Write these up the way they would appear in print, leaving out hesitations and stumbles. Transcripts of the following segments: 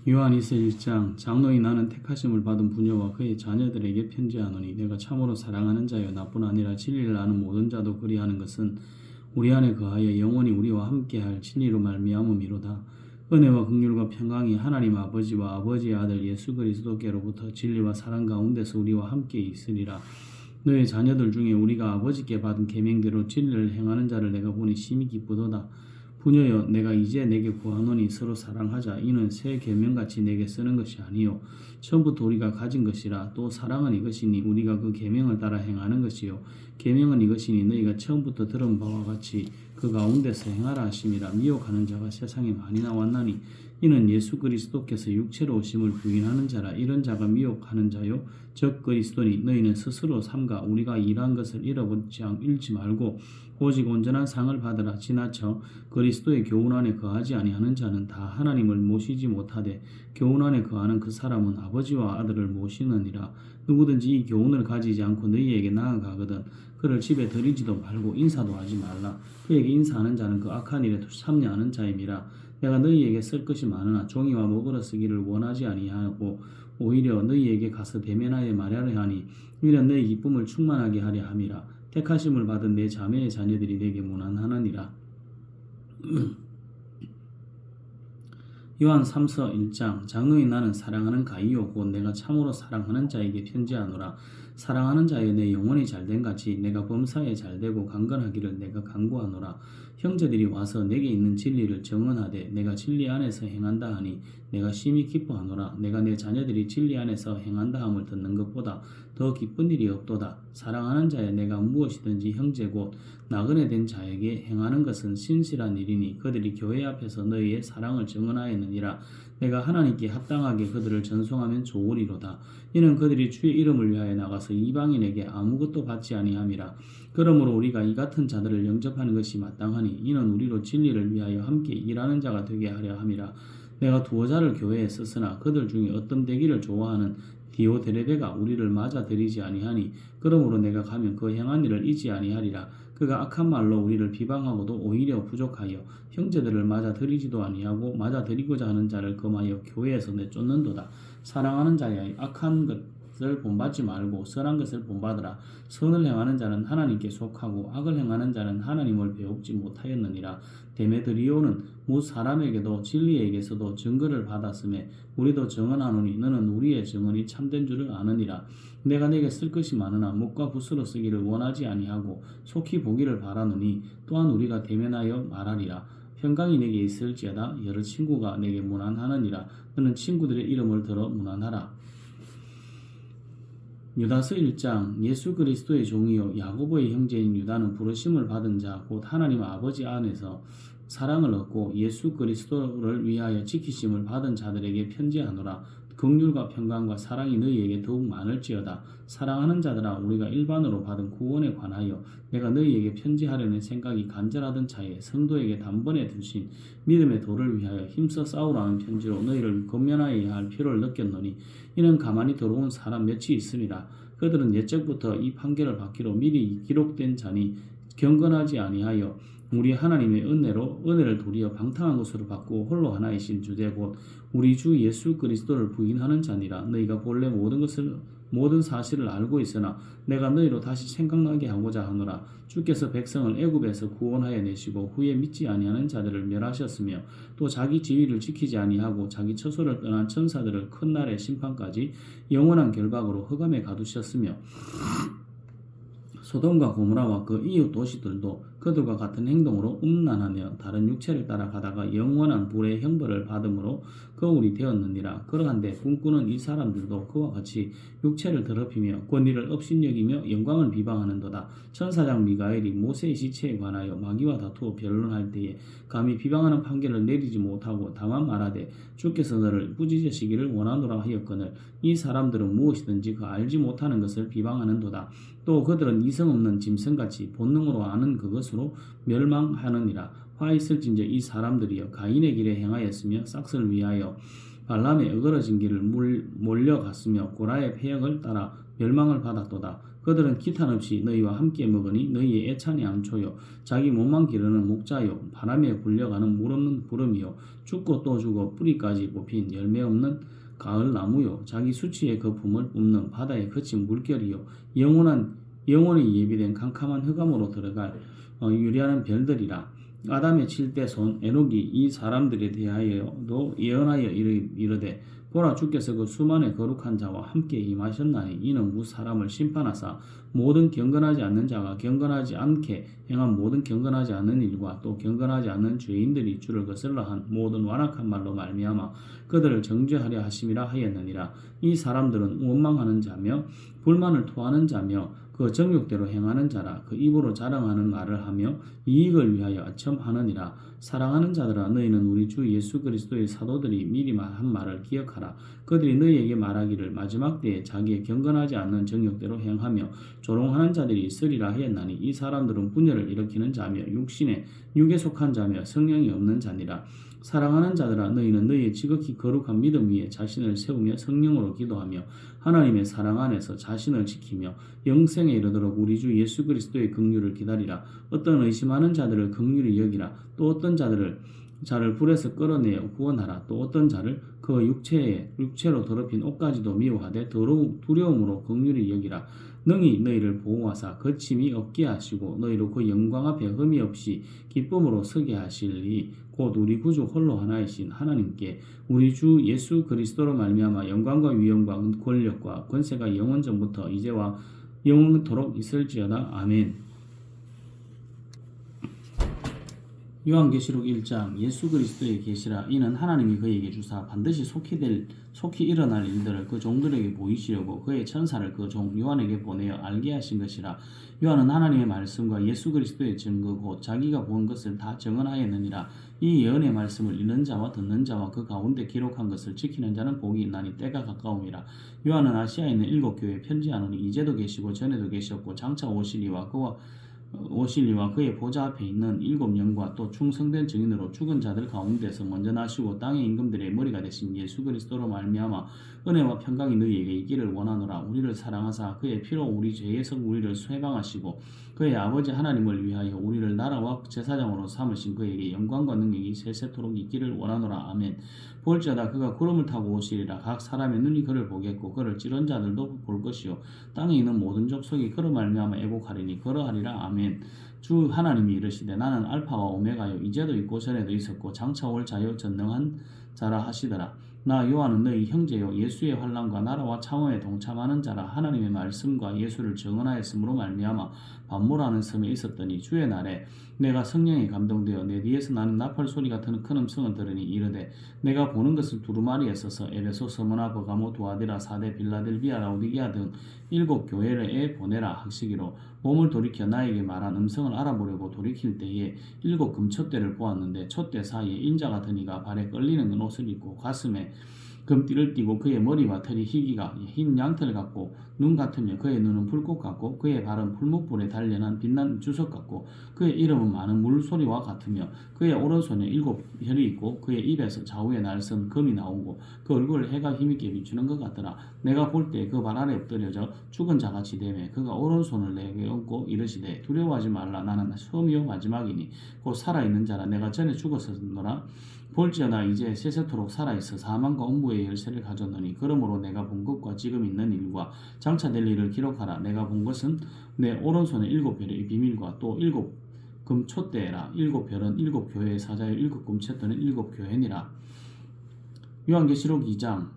요한일서 1장 장로인 나는 택하심을 받은 부녀와 그의 자녀들에게 편지하노니 내가 참으로 사랑하는 자여 나뿐 아니라 진리를 아는 모든 자도 그리하는 것은 우리 안에 거하여 영원히 우리와 함께할 진리로 말미암음이로다. 은혜와 긍휼과 평강이 하나님 아버지와 아버지의 아들 예수 그리스도께로부터 진리와 사랑 가운데서 우리와 함께 있으리라. 너의 자녀들 중에 우리가 아버지께 받은 계명대로 진리를 행하는 자를 내가 보니 심히 기쁘도다. 부녀여 내가 이제 내게 구하노니 서로 사랑하자. 이는 새 계명같이 내게 쓰는 것이 아니요 처음부터 우리가 가진 것이라. 또 사랑은 이것이니 우리가 그 계명을 따라 행하는 것이요 계명은 이것이니 너희가 처음부터 들은 바와 같이 그 가운데서 행하라 하심이라. 미혹하는 자가 세상에 많이 나왔나니 이는 예수 그리스도께서 육체로 오심을 부인하는 자라. 이런 자가 미혹하는 자요 즉 그리스도니 너희는 스스로 삼가 우리가 일한 것을 잃지 말고 오직 온전한 상을 받으라. 지나쳐 그리스도의 교훈 안에 거하지 아니하는 자는 다 하나님을 모시지 못하되 교훈 안에 거하는 그 사람은 아버지와 아들을 모시느니라. 누구든지 이 교훈을 가지지 않고 너희에게 나아가거든 그를 집에 들이지도 말고 인사도 하지 말라. 그에게 인사하는 자는 그 악한 일에 참여하는 자임이라. 내가 너희에게 쓸 것이 많으나 종이와 먹으러 쓰기를 원하지 아니하고 오히려 너희에게 가서 대면하여 말하려 하니 이는 너희 기쁨을 충만하게 하려 함이라. 택하심을 받은 내 자매의 자녀들이 내게 문안하느니라. 요한 3서 1장 장로인 나는 사랑하는 가이요 곧 내가 참으로 사랑하는 자에게 편지하노라. 사랑하는 자여 내 영혼이 잘된 같이 내가 범사에 잘되고 강건하기를 내가 간구하노라. 형제들이 와서 내게 있는 진리를 정언하되 내가 진리 안에서 행한다 하니 내가 심히 기뻐하노라. 내가 내 자녀들이 진리 안에서 행한다 함을 듣는 것보다 더 기쁜 일이 없도다. 사랑하는 자여 내가 무엇이든지 형제 곧 나그네 된 자에게 행하는 것은 신실한 일이니 그들이 교회 앞에서 너희의 사랑을 정언하였느니라. 내가 하나님께 합당하게 그들을 전송하면 좋으리로다. 이는 그들이 주의 이름을 위하여 나가서 이방인에게 아무것도 받지 아니함이라. 그러므로 우리가 이 같은 자들을 영접하는 것이 마땅하니 이는 우리로 진리를 위하여 함께 일하는 자가 되게 하려 함이라. 내가 두어 자를 교회에 썼으나 그들 중에 어떤 되기를 좋아하는 디오데레베가 우리를 맞아들이지 아니하니 그러므로 내가 가면 그 행한 일을 잊지 아니하리라. 그가 악한 말로 우리를 비방하고도 오히려 부족하여 형제들을 맞아들이지도 아니하고 맞아들이고자 하는 자를 금하여 교회에서 내쫓는도다. 사랑하는 자여 악한 것을 본받지 말고 선한 것을 본받으라. 선을 행하는 자는 하나님께 속하고 악을 행하는 자는 하나님을 배웁지 못하였느니라. 데메드리오는 무 사람에게도 진리에게서도 증거를 받았음에 우리도 증언하노니 너는 우리의 증언이 참된 줄을 아느니라. 내가 내게 쓸 것이 많으나 목과 붓으로 쓰기를 원하지 아니하고 속히 보기를 바라노니 또한 우리가 대면하여 말하리라. 평강이 내게 있을지어다. 여러 친구가 내게 문안하느니라. 너는 친구들의 이름을 들어 문안하라. 유다서 1장 예수 그리스도의 종이요 야고보의 형제인 유다는 부르심을 받은 자 곧 하나님 아버지 안에서 사랑을 얻고 예수 그리스도를 위하여 지키심을 받은 자들에게 편지하노라. 긍휼과 평강과 사랑이 너희에게 더욱 많을지어다. 사랑하는 자들아 우리가 일반으로 받은 구원에 관하여 내가 너희에게 편지하려는 생각이 간절하던 차에 성도에게 단번에 주신 믿음의 도를 위하여 힘써 싸우라는 편지로 너희를 권면하여야 할 필요를 느꼈노니 이는 가만히 들어온 사람 몇이 있으니라. 그들은 옛적부터 이 판결을 받기로 미리 기록된 자니 경건하지 아니하여 우리 하나님의 은혜를 도리어 방탕한 것으로 바꾸어 홀로 하나이신 주제 곧 우리 주 예수 그리스도를 부인하는 자니라. 너희가 본래 모든 사실을 알고 있으나 내가 너희로 다시 생각나게 하고자 하노라. 주께서 백성을 애굽에서 구원하여 내시고 후에 믿지 아니하는 자들을 멸하셨으며 또 자기 지위를 지키지 아니하고 자기 처소를 떠난 천사들을 큰 날의 심판까지 영원한 결박으로 흑암에 가두셨으며 소돔과 고모라와 그 이웃 도시들도 그들과 같은 행동으로 음란하며 다른 육체를 따라가다가 영원한 불의 형벌을 받음으로 거울이 되었느니라. 그러한데 꿈꾸는 이 사람들도 그와 같이 육체를 더럽히며 권위를 업신여기며 영광을 비방하는도다. 천사장 미가엘이 모세의 시체에 관하여 마귀와 다투어 변론할 때에 감히 비방하는 판결을 내리지 못하고 다만 말하되 주께서 너를 꾸짖으시기를 원하노라 하였거늘 이 사람들은 무엇이든지 그 알지 못하는 것을 비방하는도다. 또 그들은 이성 없는 짐승같이 본능으로 아는 그것으로 멸망하느니라. 화 있을진저 이 사람들이여 가인의 길에 행하였으며 싹을 위하여 발람의 어그러진 길을 몰려갔으며 고라의 폐역을 따라 멸망을 받았도다. 그들은 기탄 없이 너희와 함께 먹으니 너희의 애찬이 암초요 자기 몸만 기르는 목자요 바람에 굴려가는 물 없는 구름이요 죽고 또 죽어 뿌리까지 뽑힌 열매 없는 가을 나무요 자기 수치의 거품을 뿜는 바다에 그친 물결이요 영원히 예비된 캄캄한 흑암으로 들어갈 유리하는 별들이라. 아담의 7대 손 에녹이 이 사람들에 대하여도 예언하여 이르되 보라 주께서 그 수만의 거룩한 자와 함께 임하셨나니 이는 무 사람을 심판하사 모든 경건하지 않는 자가 경건하지 않게 행한 모든 경건하지 않는 일과 또 경건하지 않는 죄인들이 주를 거슬러 한 모든 완악한 말로 말미암아 그들을 정죄하려 하심이라 하였느니라. 이 사람들은 원망하는 자며 불만을 토하는 자며 그 정욕대로 행하는 자라. 그 입으로 자랑하는 말을 하며 이익을 위하여 아첨하느니라. 사랑하는 자들아 너희는 우리 주 예수 그리스도의 사도들이 미리 한 말을 기억하라. 그들이 너희에게 말하기를 마지막 때에 자기의 경건하지 않는 정욕대로 행하며 조롱하는 자들이 있으리라 하였나니 이 사람들은 분열을 일으키는 자며 육에 속한 자며 성령이 없는 자니라. 사랑하는 자들아 너희는 너희의 지극히 거룩한 믿음 위에 자신을 세우며 성령으로 기도하며 하나님의 사랑 안에서 자신을 지키며 영생에 이르도록 우리 주 예수 그리스도의 긍휼을 기다리라. 어떤 의심하는 자들을 긍휼히 여기라. 또 어떤 자를 불에서 끌어내어 구원하라. 또 어떤 자를 그 육체로 더럽힌 옷까지도 미워하되 두려움으로 긍휼히 여기라. 능히 너희를 보호하사 거침이 없게 하시고 너희로 그 영광 앞에 흠이 없이 기쁨으로 서게 하시리니 곧 우리 구주 홀로 하나이신 하나님께 우리 주 예수 그리스도로 말미암아 영광과 위엄과 권력과 권세가 영원 전부터 이제와 영원토록 있을지어다. 아멘. 요한계시록 1장 예수 그리스도의 계시라. 이는 하나님이 그에게 주사 반드시 속히 일어날 일들을 그 종들에게 보이시려고 그의 천사를 그 종 요한에게 보내어 알게 하신 것이라. 요한은 하나님의 말씀과 예수 그리스도의 증거 곧 자기가 본 것을 다 증언하였느니라. 이 예언의 말씀을 읽는 자와 듣는 자와 그 가운데 기록한 것을 지키는 자는 복이 있나니 때가 가까움이라. 요한은 아시아에 있는 7교회에 편지하노니 이제도 계시고 전에도 계셨고 장차 오실리와 그의 보좌 앞에 있는 7영과 또 충성된 증인으로 죽은 자들 가운데서 먼저 나시고 땅의 임금들의 머리가 되신 예수 그리스도로 말미암아 은혜와 평강이 너희에게 있기를 원하노라. 우리를 사랑하사 그의 피로 우리 죄에서 우리를 해방하시고 그의 아버지 하나님을 위하여 우리를 나라와 제사장으로 삼으신 그에게 영광과 능력이 세세토록 있기를 원하노라. 아멘. 볼지어다 그가 구름을 타고 오시리라. 각 사람의 눈이 그를 보겠고 그를 찌른 자들도 볼 것이요 땅에 있는 모든 족속이 그로 말미암아 애곡하리니 그러하리라. 아멘. 주 하나님이 이르시되 나는 알파와 오메가요 이제도 있고 전에도 있었고 장차 올 자요 전능한 자라 하시더라. 나 요한은 너희 형제요 예수의 환난과 나라와 창호에 동참하는 자라. 하나님의 말씀과 예수를 증언하였으므로 말미암아 반모라는 섬에 있었더니 주의 날에 내가 성령에 감동되어 내 뒤에서 나는 나팔 소리 같은 큰 음성을 들으니 이르되 내가 보는 것은 두루마리에 서서 에베소, 스무나, 버가모, 두아디라, 사데, 빌라델비아, 라오디게아 등 7교회에 보내라 하시기로 몸을 돌이켜 나에게 말한 음성을 알아보려고 돌이킬 때에 7 금촛대를 보았는데 촛대 사이에 인자 같은 이가 발에 끌리는 옷을 입고 가슴에 금띠를 띠고 그의 머리와 털이 희기가 흰 양털 같고 눈 같으며 그의 눈은 불꽃 같고 그의 발은 풀무불에 단련한 빛난 주석 같고 그의 이름은 많은 물소리와 같으며 그의 오른손에 7혈이 있고 그의 입에서 좌우에 날선 금이 나오고 그 얼굴을 해가 힘있게 비추는 것 같더라. 내가 볼 때 그 발 아래 엎드려져 죽은 자같이 되매 그가 오른손을 내게 얹고 이르시되 두려워하지 말라. 나는 처음이요 마지막이니 곧 살아있는 자라. 내가 전에 죽었었노라. 볼지어다 이제 세세토록 살아있어 사망과 음부의 열쇠를 가졌노니 그러므로 내가 본 것과 지금 있는 일과 장차 될 일을 기록하라. 내가 본 것은 내 오른손에 7별의 비밀과 또 7금촛대라. 7별은 7교회의 사자요 7금촛대는 7교회니라. 요한계시록 2장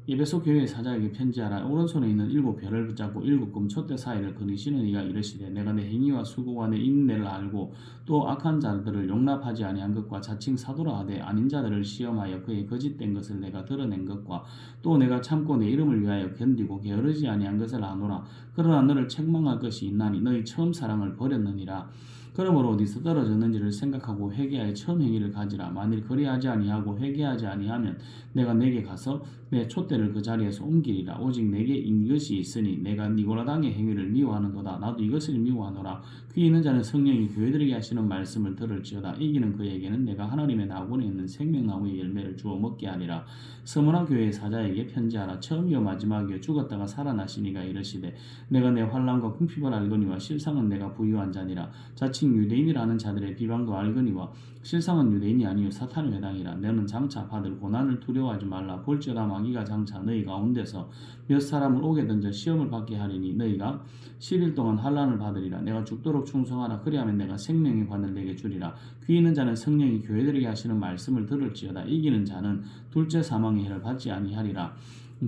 에베소 교회의 사자에게 편지하라. 오른손에 있는 7별을 붙잡고 7금촛대 사이를 거니시는 이가 이르시되 내가 내 행위와 수고와 내 인내를 알고 또 악한 자들을 용납하지 아니한 것과 자칭 사도라 하되 아닌 자들을 시험하여 그의 거짓된 것을 내가 드러낸 것과 또 내가 참고 내 이름을 위하여 견디고 게으르지 아니한 것을 아노라. 그러나 너를 책망할 것이 있나니 너희 처음 사랑을 버렸느니라. 그러므로 어디서 떨어졌는지를 생각하고 회개하여 처음 행위를 가지라. 만일 그리하지 아니하고 회개하지 아니하면 내가 내게 가서 내 촛대를 그 자리에서 옮기리라. 오직 내게 이것이 있으니 내가 니고라당의 행위를 미워하는도다. 나도 이것을 미워하노라. 귀 있는 자는 성령이 교회들에게 하시는 말씀을 들을지어다. 이기는 그에게는 내가 하나님의 나군에 있는 생명나무의 열매를 주어 먹게 하리라. 스무나 교회의 사자에게 편지하라. 처음이요 마지막이요 죽었다가 살아나시니가 이르시되 내가 내 환난과 궁핍을 알거니와 실상은 내가 부유한 자니라. 자칭 유대인이라는 자들의 비방도 알거니와 실상은 유대인이 아니요 사탄의 회당이라. 너는 장차 받을 고난을 두려워하지 말라. 볼지어다 마귀가 장차 너희 가운데서 몇 사람을 오게 던져 시험을 받게 하리니 너희가 10일 동안 환난을 받으리라. 내가 죽도록 충성하라. 그리하면 내가 생명의 관을 내게 주리라. 귀 있는 자는 성령이 교회들에게 하시는 말씀을 들을지어다. 이기는 자는 둘째 사망의 해를 받지 아니하리라.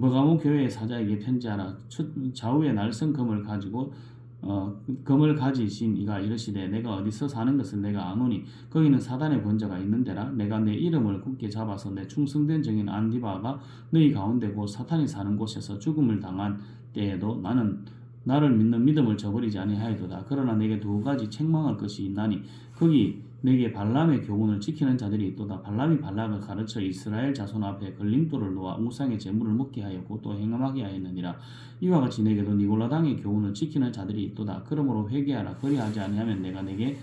버가모 교회의 사자에게 편지하라. 좌우에 날선 금을 가지고 금을 가지신 이가 이르시되 내가 어디서 사는 것을 내가 아노니 거기는 사단의 번제가 있는 데라. 내가 내 이름을 굳게 잡아서 내 충성된 정인 안디바가 너희 가운데 곧 사탄이 사는 곳에서 죽음을 당한 때에도 나를 믿는 믿음을 저버리지 아니하였도다. 그러나 내게 두 가지 책망할 것이 있나니 거기 내게 발람의 교훈을 지키는 자들이 있도다. 발람이 발락을 가르쳐 이스라엘 자손 앞에 걸림돌을 놓아 우상의 제물을 먹게 하였고 또 행함하게 하였느니라. 이와 같이 내게도 니골라당의 교훈을 지키는 자들이 있도다. 그러므로 회개하라. 그리하지 아니하면 내가 내게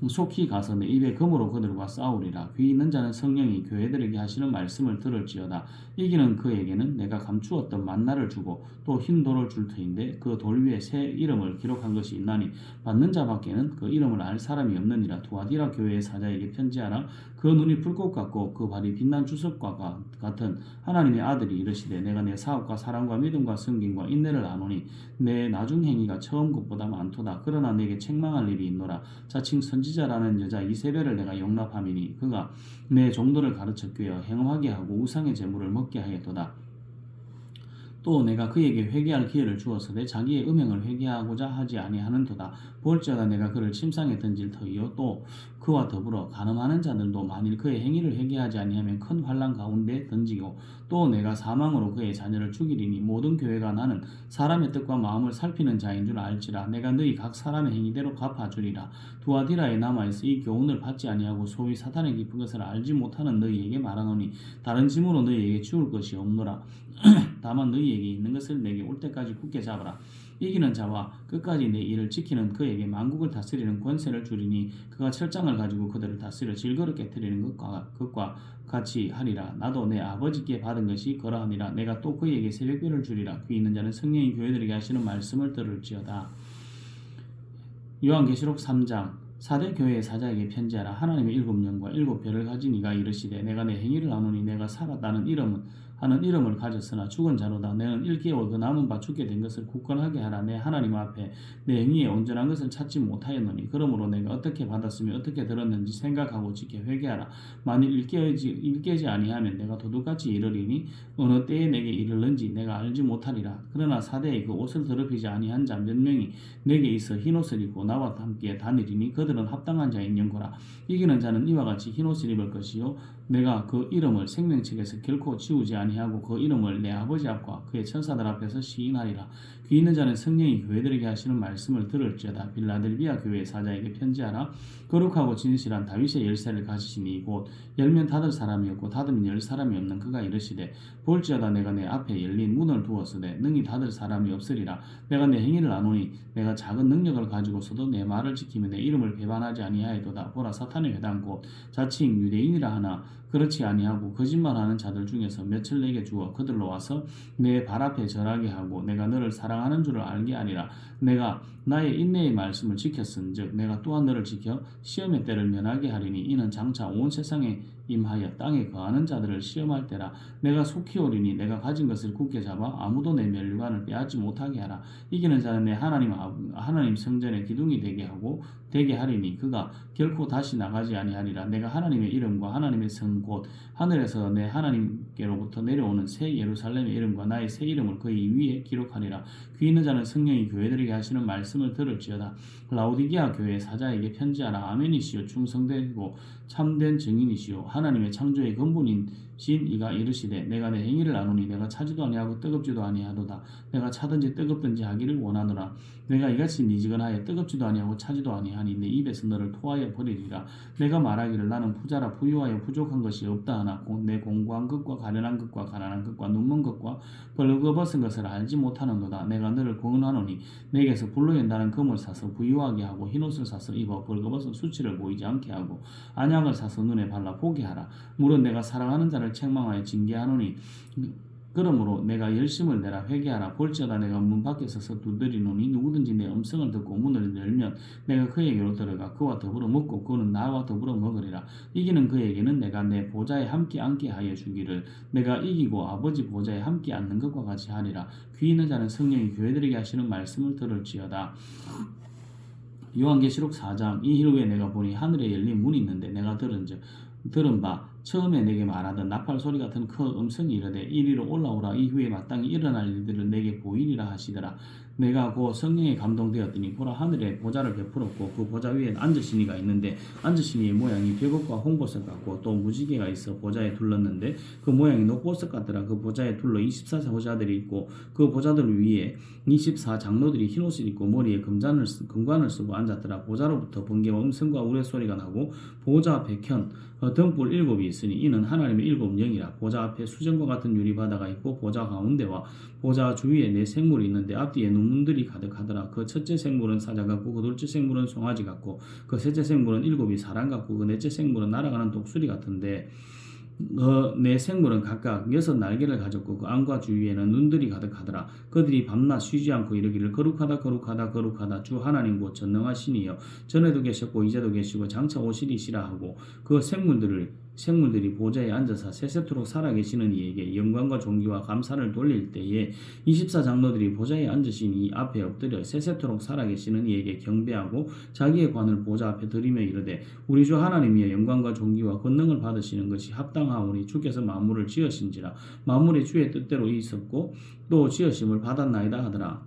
속히 가서 내 입에 금으로 그들과 싸우리라. 귀 있는 자는 성령이 교회들에게 하시는 말씀을 들을지어다. 이기는 그에게는 내가 감추었던 만나를 주고 또 흰 돌을 줄 터인데 그 돌 위에 새 이름을 기록한 것이 있나니 받는 자밖에는 그 이름을 알 사람이 없느니라. 두아디라 교회의 사자에게 편지하라. 그 눈이 불꽃 같고 그 발이 빛난 주석과 같은 하나님의 아들이 이르시되 내가 내 사업과 사랑과 믿음과 섬김과 인내를 아노니 내 나중 행위가 처음 것보다 많도다. 그러나 내게 책망할 일이 있노라. 자칭 선지자라는 여자 이세벨을 내가 용납함이니 그가 내 종들을 가르쳐 꿰어 행음하게 하고 우상의 제물을 먹게 하였도다. 또 내가 그에게 회개할 기회를 주어서 내 자기의 음행을 회개하고자 하지 아니하는도다. 볼지어다 내가 그를 침상에 던질 터이요 또 그와 더불어 간음하는 자들도 만일 그의 행위를 회개하지 아니하면 큰 환난 가운데 던지고 또 내가 사망으로 그의 자녀를 죽이리니 모든 교회가 나는 사람의 뜻과 마음을 살피는 자인 줄 알지라. 내가 너희 각 사람의 행위대로 갚아주리라. 두아디라에 남아있어 이 교훈을 받지 아니하고 소위 사탄의 깊은 것을 알지 못하는 너희에게 말하노니 다른 짐으로 너희에게 지울 것이 없노라. 다만 너희에게 있는 것을 내게 올 때까지 굳게 잡아라. 이기는 자와 끝까지 내 일을 지키는 그에게 만국을 다스리는 권세를 주리니 그가 철장을 가지고 그들을 다스려 질거를 깨뜨리는 것과 같이 하리라. 나도 내 아버지께 받은 것이 그러하니라. 내가 또 그에게 새벽별을 주리라. 귀 있는 자는 성령이 교회들에게 하시는 말씀을 들을지어다. 요한계시록 3장 사대 교회의 사자에게 편지하라. 하나님의 7영과 7별을 가진 이가 이르시되 내가 내 행위를 아노니 내가 살았다는 이름을 가졌으나 죽은 자로다. 너는 1개월 그 남은 바 죽게 된 것을 굳건하게 하라. 내 하나님 앞에 내 행위에 온전한 것을 찾지 못하였노니 그러므로 내가 어떻게 받았으며 어떻게 들었는지 생각하고 지켜 회개하라. 만일 일깨지 아니하면 내가 도둑같이 이르리니 어느 때에 내게 이르는지 내가 알지 못하리라. 그러나 사대에 그 옷을 더럽히지 아니한 자 몇 명이 내게 있어 흰옷을 입고 나와 함께 다니리니 그들은 합당한 자인 영고라. 이기는 자는 이와 같이 흰옷을 입을 것이요 내가 그 이름을 생명책에서 결코 지우지 아니하고 그 이름을 내 아버지 앞과 그의 천사들 앞에서 시인하리라. 귀 있는 자는 성령이 교회들에게 하시는 말씀을 들을지어다. 빌라델비아 교회의 사자에게 편지하라. 거룩하고 진실한 다윗의 열쇠를 가지시니 곧 열면 닫을 사람이 없고 닫으면 열 사람이 없는 그가 이르시되 볼지어다 내가 내 앞에 열린 문을 두었으되 능히 닫을 사람이 없으리라. 내가 내 행위를 아노니 내가 작은 능력을 가지고서도 내 말을 지키며 내 이름을 배반하지 아니하였도다. 보라 사탄의 회당 곧 자칭 유대인이라 하나 그렇지 아니하고 거짓말하는 자들 중에서 몇을 내게 주어 그들로 와서 내 발 앞에 절하게 하고 내가 너를 사랑하는 줄을 알게 하리라. 내가 나의 인내의 말씀을 지켰은즉 내가 또한 너를 지켜 시험의 때를 면하게 하리니 이는 장차 온 세상에 임하여 땅에 거하는 자들을 시험할 때라. 내가 속히 오리니 내가 가진 것을 굳게 잡아 아무도 내 멸류관을 빼앗지 못하게 하라. 이기는 자는 내 하나님 성전의 기둥이 되게 하리니 그가 결코 다시 나가지 아니하리라. 내가 하나님의 이름과 하나님의 성 곧 하늘에서 내 하나님께로부터 내려오는 새 예루살렘의 이름과 나의 새 이름을 그의 위에 기록하리라. 귀 있는 자는 성령이 교회들에게 하시는 말씀을 들을지어다. 라오디게아 교회의 사자에게 편지하라. 아멘이시요 충성되고 참된 증인이시요 하나님의 창조의 근본인 진 이가 이르시되 내가 내 행위를 아노니 내가 차지도 아니하고 뜨겁지도 아니하도다. 내가 차든지 뜨겁든지 하기를 원하노라. 내가 이같이 니지근하여 뜨겁지도 아니하고 차지도 아니하니 내 입에서 너를 토하여 버리리라. 내가 말하기를 나는 부자라 부유하여 부족한 것이 없다 하나 내 공고한 것과 가련한 것과 가난한 것과 눈먼 것과 벌거벗은 것을 알지 못하는도다. 내가 너를 권하노니 내게서 불로 연다는 금을 사서 부유하게 하고 흰옷을 사서 입어 벌거벗은 수치를 보이지 않게 하고 안약을 사서 눈에 발라 보게 하라. 물론 내가 사랑하는 자를 책망하여 징계하노니 그러므로 내가 열심을 내라 회개하라. 볼지어다 내가 문 밖에 서서 두드리노니 누구든지 내 음성을 듣고 문을 열면 내가 그에게로 들어가 그와 더불어 먹고 그는 나와 더불어 먹으리라. 이기는 그에게는 내가 내 보좌에 함께 앉게 하여 주기를 내가 이기고 아버지 보좌에 함께 앉는 것과 같이 하리라. 귀 있는 자는 성령이 교회들에게 하시는 말씀을 들을지어다. 요한계시록 4장 이 일 후에 내가 보니 하늘에 열린 문이 있는데 내가 들은 바 처음에 내게 말하던 나팔 소리 같은 큰 음성이 이르되 이리로 올라오라. 이후에 마땅히 일어날 일들을 내게 보이리라 하시더라. 내가 그 성령에 감동되었더니 보라 하늘에 보좌를 베풀었고 그 보좌 위에 앉으신 이가 있는데 앉으신 이의 모양이 벽옥과 홍보석 같고 또 무지개가 있어 보좌에 둘렀는데 그 모양이 녹보석 같더라. 그 보좌에 둘러 24보좌들이 있고 그 보좌들 위에 24장로들이 흰옷을 입고 머리에 금관을 쓰고 앉았더라. 보좌로부터 번개와 음성과 우레소리가 나고 보좌 앞에 등불 7이 있으니 이는 하나님의 7영이라. 보좌 앞에 수정과 같은 유리바다가 있고 보좌 가운데와 보좌 주위에 네 생물이 있는데 앞뒤에 눈문들이 가득하더라. 그 첫째 생물은 사자 같고 그 둘째 생물은 송아지 같고 그 셋째 생물은 7이 사람 같고 그 넷째 생물은 날아가는 독수리 같은데 네 생물은 각각 6날개를 가졌고 그 안과 주위에는 눈들이 가득하더라. 그들이 밤낮 쉬지 않고 이르기를 거룩하다 거룩하다 거룩하다 주 하나님 곧 전능하시니여 전에도 계셨고 이제도 계시고 장차 오시리시라 하고 그 생물들이 보좌에 앉아서 세세토록 살아계시는 이에게 영광과 존귀와 감사를 돌릴 때에 24장로들이 보좌에 앉으신 이 앞에 엎드려 세세토록 살아계시는 이에게 경배하고 자기의 관을 보좌 앞에 드리며 이르되 우리 주 하나님이여 영광과 존귀와 권능을 받으시는 것이 합당하오니 주께서 만물을 지으신지라. 만물이 주의 뜻대로 있었고 또 지으심을 받았나이다 하더라.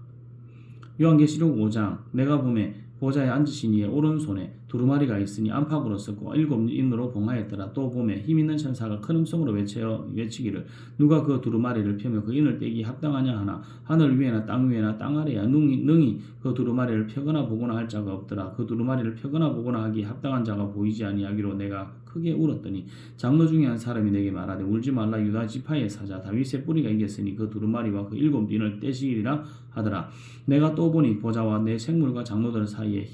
요한계시록 5장 내가 보매 보좌에 앉으신 이의 오른손에 두루마리가 있으니 안팎으로 썼고 7인으로 봉하였더라. 또 보매 힘있는 천사가 큰 음성으로 외치기를 누가 그 두루마리를 펴며 그 인을 떼기 합당하냐 하나 하늘 위에나 땅 위에나 땅 아래야 능히 그 두루마리를 펴거나 보거나 할 자가 없더라. 그 두루마리를 펴거나 보거나 하기 합당한 자가 보이지 아니하기로 내가 크게 울었더니 장로 중에 한 사람이 내게 말하되 울지 말라. 유다 지파의 사자 다윗의 뿌리가 이겼으니 그 두루마리와 그 7인을 떼시리라 하더라. 내가 또 보니 보좌와 내 생물과 장로들 사이에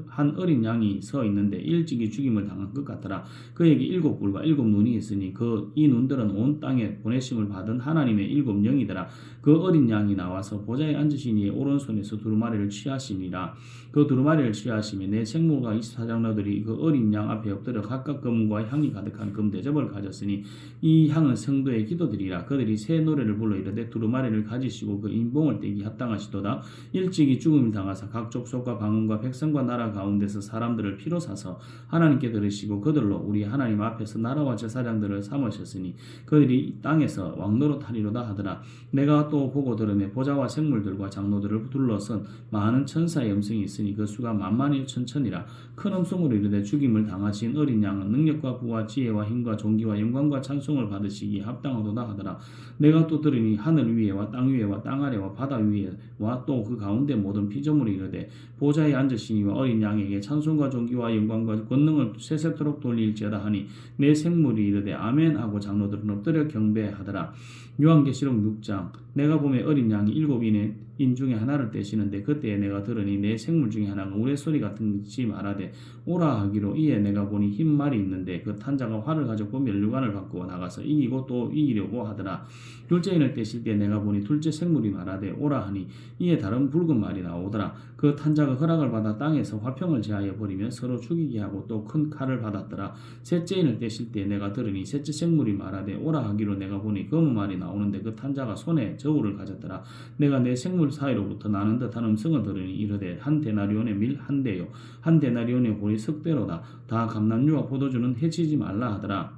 한 어린 양이 서 있는데 일찍이 죽임을 당한 것 같더라. 그에게 7뿔과 7눈이 있으니 이 눈들은 온 땅에 보내심을 받은 하나님의 7영이더라. 그 어린 양이 나와서 보좌에 앉으신 이의 오른손에서 두루마리를 취하시니라. 그 두루마리를 취하시며 내 생물과 24장로들이 그 어린 양 앞에 엎드려 각각 금과 향이 가득한 금 대접을 가졌으니 이 향은 성도의 기도들이라. 그들이 새 노래를 불러 이르되 두루마리를 가지시고 그 인봉을 떼기 합당하시도다. 일찍이 죽음을 당하사 각 족속과 방언과 백성과 나라 가운데서 사람들을 피로 사서 하나님께 들으시고 그들로 우리 하나님 앞에서 나라와 제사장들을 삼으셨으니 그들이 땅에서 왕노릇 하리로다 하더라. 내가 또 보고 들으며 보좌와 생물들과 장로들을 둘러선 많은 천사의 음성이 있으니 그 수가 만만이 천천이라. 큰 음성으로 이르되 죽임을 당하신 어린 양은 능력과 부와 지혜와 힘과 존귀와 영광과 찬송을 받으시기 합당하도다 하더라. 내가 또 들으니 하늘 위에와 땅 위에와 땅 아래와 바다 위에와 또 그 가운데 모든 피조물이 이르되 보좌에 앉으시니와 어린 양에게 찬송과 존귀와 영광과 권능을 세세토록 돌릴지어다 하니 내 생물이 이르되 아멘 하고 장로들은 엎드려 경배하더라. 요한계시록 6장 내가 보매 어린 양이 7인 중에 하나를 떼시는데 그때에 내가 들으니 내 생물 중에 하나가 우레소리 같은 것이 말하되 오라 하기로 이에 내가 보니 흰 말이 있는데 그 탄자가 활을 가졌고 면류관을 갖고 나가서 이기고 또 이기려고 하더라. 둘째 인을 떼실 때 내가 보니 둘째 생물이 말하되 오라 하니 이에 다른 붉은 말이 나오더라. 그 탄자가 허락을 받아 땅에서 화평을 제하여 버리며 서로 죽이게 하고 또 큰 칼을 받았더라. 셋째 인을 떼실 때 내가 들으니 셋째 생물이 말하되 오라 하기로 내가 보니 검은 말이 나오는데 그 탄자가 손에 저울을 가졌더라. 내가 내 생물 사이로부터 나는 듯한 음성을 들으니 이르되 한 데나리온의 밀 한 대요 한 데나리온의 볼이 10대로다. 다 감람류와 포도주는 해치지 말라 하더라.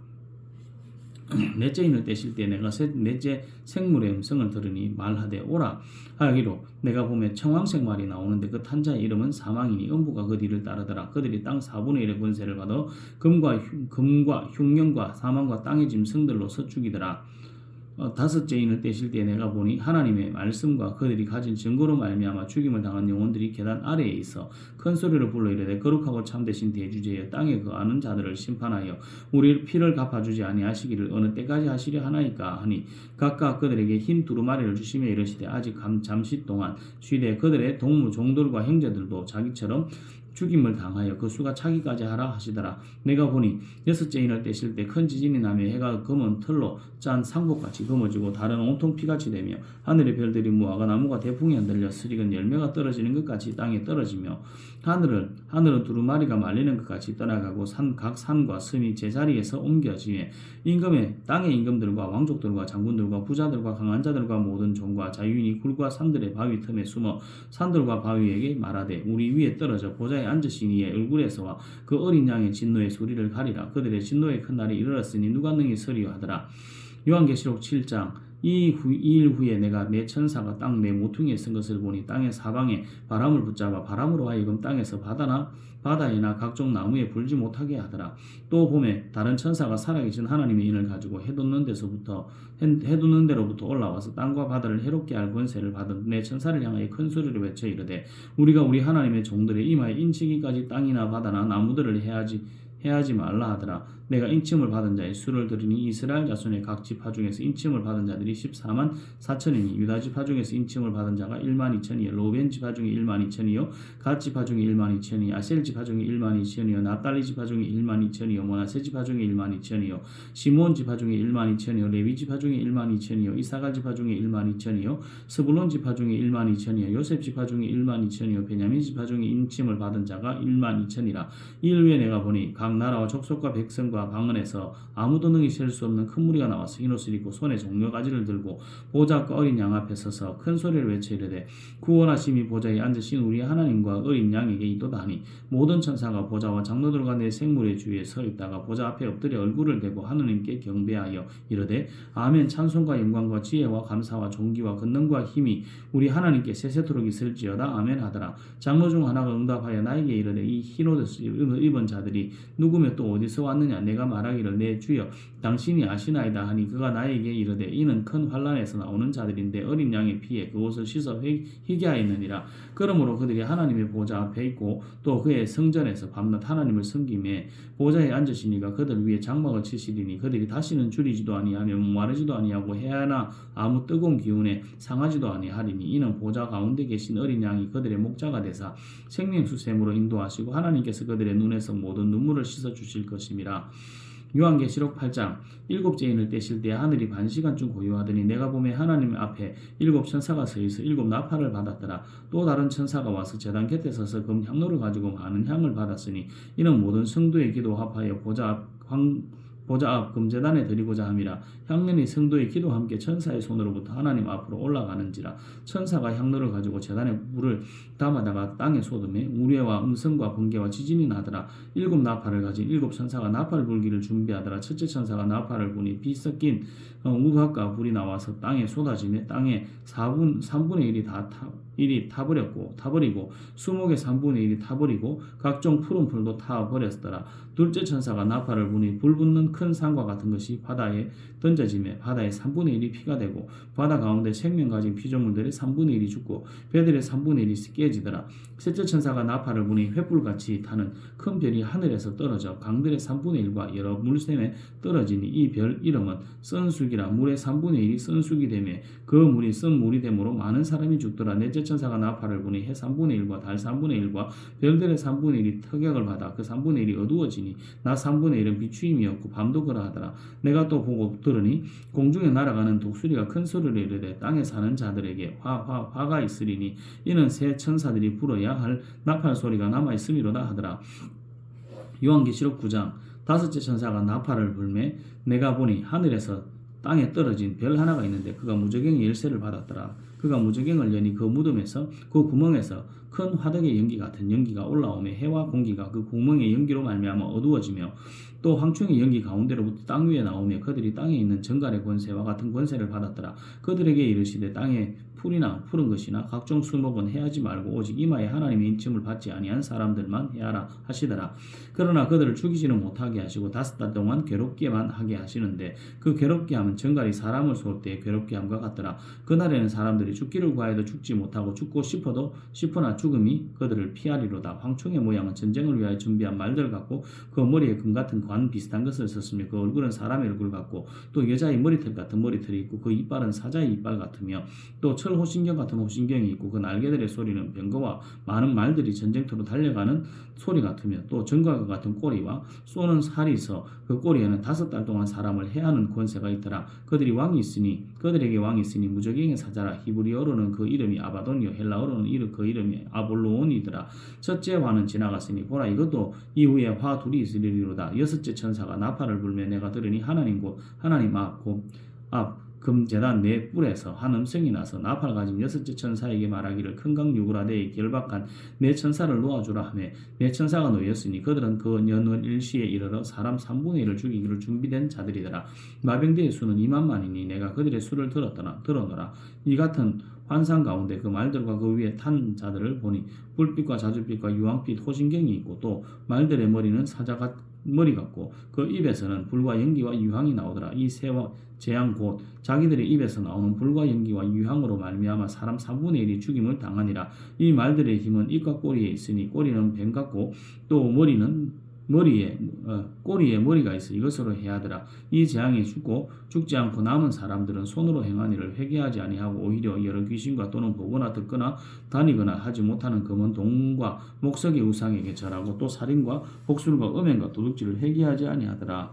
넷째 인을 떼실 때 내가 넷째 생물의 음성을 들으니 말하되 오라 하기로 내가 보면 청황색 말이 나오는데 그 탄자의 이름은 사망이니 음부가 그 뒤를 따르더라. 그들이 땅 4분의 1의 권세를 받아 금과 흉년과 사망과 땅의 짐승들로서 죽이더라. 다섯째 인을 떼실 때 내가 보니 하나님의 말씀과 그들이 가진 증거로 말미암아 죽임을 당한 영혼들이 계단 아래에 있어 큰 소리로 불러 이르되 거룩하고 참되신 대주제여 땅에 거하는 자들을 심판하여 우리 피를 갚아주지 아니하시기를 어느 때까지 하시려 하나이까 하니 각각 그들에게 흰 두루마리를 주시며 이르시되 아직 잠시 동안 쉬되 그들의 동무 종들과 형제들도 자기처럼 죽임을 당하여 그 수가 차기까지 하라 하시더라. 내가 보니 여섯째 인을 떼실 때 큰 지진이 나며 해가 검은 털로 짠 상복같이 검어지고 달은 온통 피같이 되며 하늘의 별들이 무화과 나무가 대풍에 흔들려 스익은 열매가 떨어지는 것 같이 땅에 떨어지며 하늘은 두루마리가 말리는 것 같이 떠나가고 각 산과 섬이 제자리에서 옮겨지며 땅의 임금들과 왕족들과 장군들과 부자들과 강한 자들과 모든 종과 자유인이 굴과 산들의 바위 틈에 숨어 산들과 바위에게 말하되 우리 위에 떨어져 보좌에 앉으신 이의 얼굴에서와 그 어린 양의 진노의 소리를 가리라. 그들의 진노의 큰 날이 이르렀으니 누가 능히 서리요 하더라. 요한계시록 7장 이 일 후에 내가 내 천사가 땅 내 모퉁이에 쓴 것을 보니 땅의 사방에 바람을 붙잡아 바람으로 하여금 땅에서 바다에나 각종 나무에 불지 못하게 하더라. 또 봄에 다른 천사가 살아계신 하나님의 인을 가지고 해돋는 데로부터 올라와서 땅과 바다를 해롭게 할 권세를 받은 내 천사를 향하여 큰 소리로 외쳐 이르되 우리가 우리 하나님의 종들의 이마에 인치기까지 땅이나 바다나 나무들을 해하지 말라 하더라. 내가 인침을 받은 자의 수를 들으니 이스라엘 자손의 각 지파 중에서 인침을 받은 자들이 14만 4천이니 유다 지파 중에서 인침을 받은 자가 1만 2천이요 로벤 지파 중에 1만 2천이요 갓 지파 중에 1만 2천이 아셀 지파 중에 1만 2천이요 납달리 지파 중에 1만 2천이요 모나세 지파 중에 1만 2천이요 시몬 지파 중에 1만 2천이요 레위 지파 중에 1만 2천이요 이사갈 지파 중에 1만 2천이요 스불론 지파 중에 1만 2천이요 요셉 지파 중에 1만 2천이요 베냐민 지파 중에 인침을 받은 자가 1만 2천이라. 이일 후에 내가 보니 각 나라와 족속과 백성과 방언에서 아무도 능히 셀 수 없는 큰 무리가 나와서 흰옷을 입고 손에 종려가지를 들고 보좌 앞과 어린 양 앞에 서서 큰 소리를 외쳐 이르되 구원하심이 보좌에 앉으신 우리 하나님과 어린 양에게 있도다 하니 모든 천사가 보좌와 장로들과 내 생물의 주위에 서 있다가 보좌 앞에 엎드려 얼굴을 대고 하느님께 경배하여 이르되 아멘. 찬송과 영광과 지혜와 감사와 존귀와 권능과 힘이 우리 하나님께 세세토록 있을지어다 아멘 하더라. 장로 중 하나가 응답하여 나에게 이르되 이 흰옷을 입은 자들이 누구며 또 어디서 왔느냐. 내가 말하기를 내 주여 당신이 아시나이다 하니 그가 나에게 이르되 이는 큰 환란에서 나오는 자들인데 어린 양의 피에 그 옷을 씻어 희게 하였느니라. 그러므로 그들이 하나님의 보좌 앞에 있고 또 그의 성전에서 밤낮 하나님을 섬기매 보좌에 앉으시니가 그들 위에 장막을 치시리니 그들이 다시는 줄이지도 아니하며 목마르지도 아니하고 해야나 아무 뜨거운 기운에 상하지도 아니하리니 이는 보좌 가운데 계신 어린 양이 그들의 목자가 되사 생명수샘으로 인도하시고 하나님께서 그들의 눈에서 모든 눈물을 씻어 주실 것임이라. 요한계시록 8장 일곱째 인을 떼실 때 하늘이 반시간쯤 고요하더니 내가 보매 하나님 앞에 일곱 천사가 서 있어 일곱 나팔을 받았더라. 또 다른 천사가 와서 제단 곁에 서서 금 향로를 가지고 많은 향을 받았으니 이는 모든 성도의 기도 합하여 보좌 앞 금제단에 드리고자 함이라. 향년이 성도의 기도와 함께 천사의 손으로부터 하나님 앞으로 올라가는지라. 천사가 향로를 가지고 제단에 물을 담아다가 땅에 쏟음에 우레와 음성과 번개와 지진이 나더라. 일곱 나팔을 가진 일곱 천사가 나팔 불기를 준비하더라. 첫째 천사가 나팔을 부니 비 섞인 우박과 불이 나와서 땅에 쏟아지며 땅의 3분의 1이 타버리고 수목의 3분의 1이 타버리고 각종 푸른 풀도 타버렸더라. 둘째 천사가 나팔을 부니 불 붙는 큰 산과 같은 것이 바다에 던져지며 바다의 3분의 1이 피가 되고 바다 가운데 생명 가진 피조물들의 3분의 1이 죽고 배들의 3분의 1이 깨지더라. 셋째 천사가 나팔을 부니 횃불같이 타는 큰 별이 하늘에서 떨어져 강들의 3분의 1과 여러 물샘에 떨어지니 이 별 이름은 썬쑥이라. 물의 3분의 1이 썬쑥이 되며 그 물이 썬물이 되므로 많은 사람이 죽더라. 넷째 천사가 나팔을 부니 해 3분의 1과 달 3분의 1과 별들의 3분의 1이 특약을 받아 그 3분의 1이 어두워지니 낮 3분의 1은 비추임이 없고 밤도 그러하더라. 내가 또 보고 들으니 공중에 날아가는 독수리가 큰 소리로 이르되 땅에 사는 자들에게 화가 있으리니 이는 새 천사들이 불어야 할 나팔 소리가 남아있음이로다 하더라. 요한계시록 9장 다섯째 천사가 나팔을 불매 내가 보니 하늘에서 땅에 떨어진 별 하나가 있는데 그가 무저갱의 열쇠를 받았더라. 그가 무저갱을 여니 그 무덤에서 그 구멍에서 큰 화덕의 연기 같은 연기가 올라오며 해와 공기가 그 구멍의 연기로 말미암아 어두워지며 또 황충의 연기 가운데로부터 땅 위에 나오며 그들이 땅에 있는 정갈의 권세와 같은 권세를 받았더라. 그들에게 이르시되 땅에 풀이나 푸른 것이나 각종 수목은 해하지 말고 오직 이마에 하나님의 인침을 받지 아니한 사람들만 해하라 하시더라. 그러나 그들을 죽이지는 못하게 하시고 5달 동안 괴롭게만 하게 하시는데 그 괴롭게 함은 정갈이 사람을 쏠 때 괴롭게 함과 같더라. 그날에는 사람들이 죽기를 구하여도 죽지 못하고 죽고 싶으나 죽음이 그들을 피하리로다. 황충의 모양은 전쟁을 위하여 준비한 말들 같고 그 머리에 금 같은 관 비슷한 것을 썼으며 그 얼굴은 사람의 얼굴 같고 또 여자의 머리털 같은 머리털이 있고 그 이빨은 사자의 이빨 같으며 또 철 호신경 같은 호신경이 있고 그 날개들의 소리는 병거와 많은 말들이 전쟁터로 달려가는 소리 같으며 또 정갈과 같은 꼬리와 쏘는 살이 있어 그 꼬리에는 5달 동안 사람을 해하는 권세가 있더라. 그들에게 왕이 있으니 무저갱의 사자라. 히브리어로는 그 이름이 아바돈이요 헬라어로는 그 이름이 아볼로온이더라. 첫째 화는 지나갔으니 보라 이것도 이후에 화 둘이 있으리로다. 6째 천사가 나팔을 불며 내가 들으니 하나님 앞 금제단 네 뿔에서 한 음성이 나서 나팔 가진 6째 천사에게 말하기를 큰강 유그라데에 결박한 네 천사를 놓아주라 하며 네 천사가 놓였으니 그들은 그 년월 일시에 이르러 사람 3분의 1을 죽이기를 준비된 자들이더라. 마병대의 수는 2만만이니 내가 그들의 수를 들어노라. 이 같은 환상 가운데 그 말들과 그 위에 탄 자들을 보니 불빛과 자주빛과 유황빛 호신경이 있고 또 말들의 머리는 사자 머리 같고 그 입에서는 불과 연기와 유황이 나오더라. 이 새와 재앙 곧 자기들의 입에서 나오는 불과 연기와 유황으로 말미암아 사람 3분의 1이 죽임을 당하니라. 이 말들의 힘은 입과 꼬리에 있으니 꼬리는 뱀 같고 또 꼬리에 머리가 있어 이것으로 해하더라. 이 재앙에 죽지 않고 남은 사람들은 손으로 행한 일을 회개하지 아니하고 오히려 여러 귀신과 또는 보거나 듣거나 다니거나 하지 못하는 금은 동과 목석의 우상에게 절하고 또 살인과 복술과 음행과 도둑질을 회개하지 아니하더라.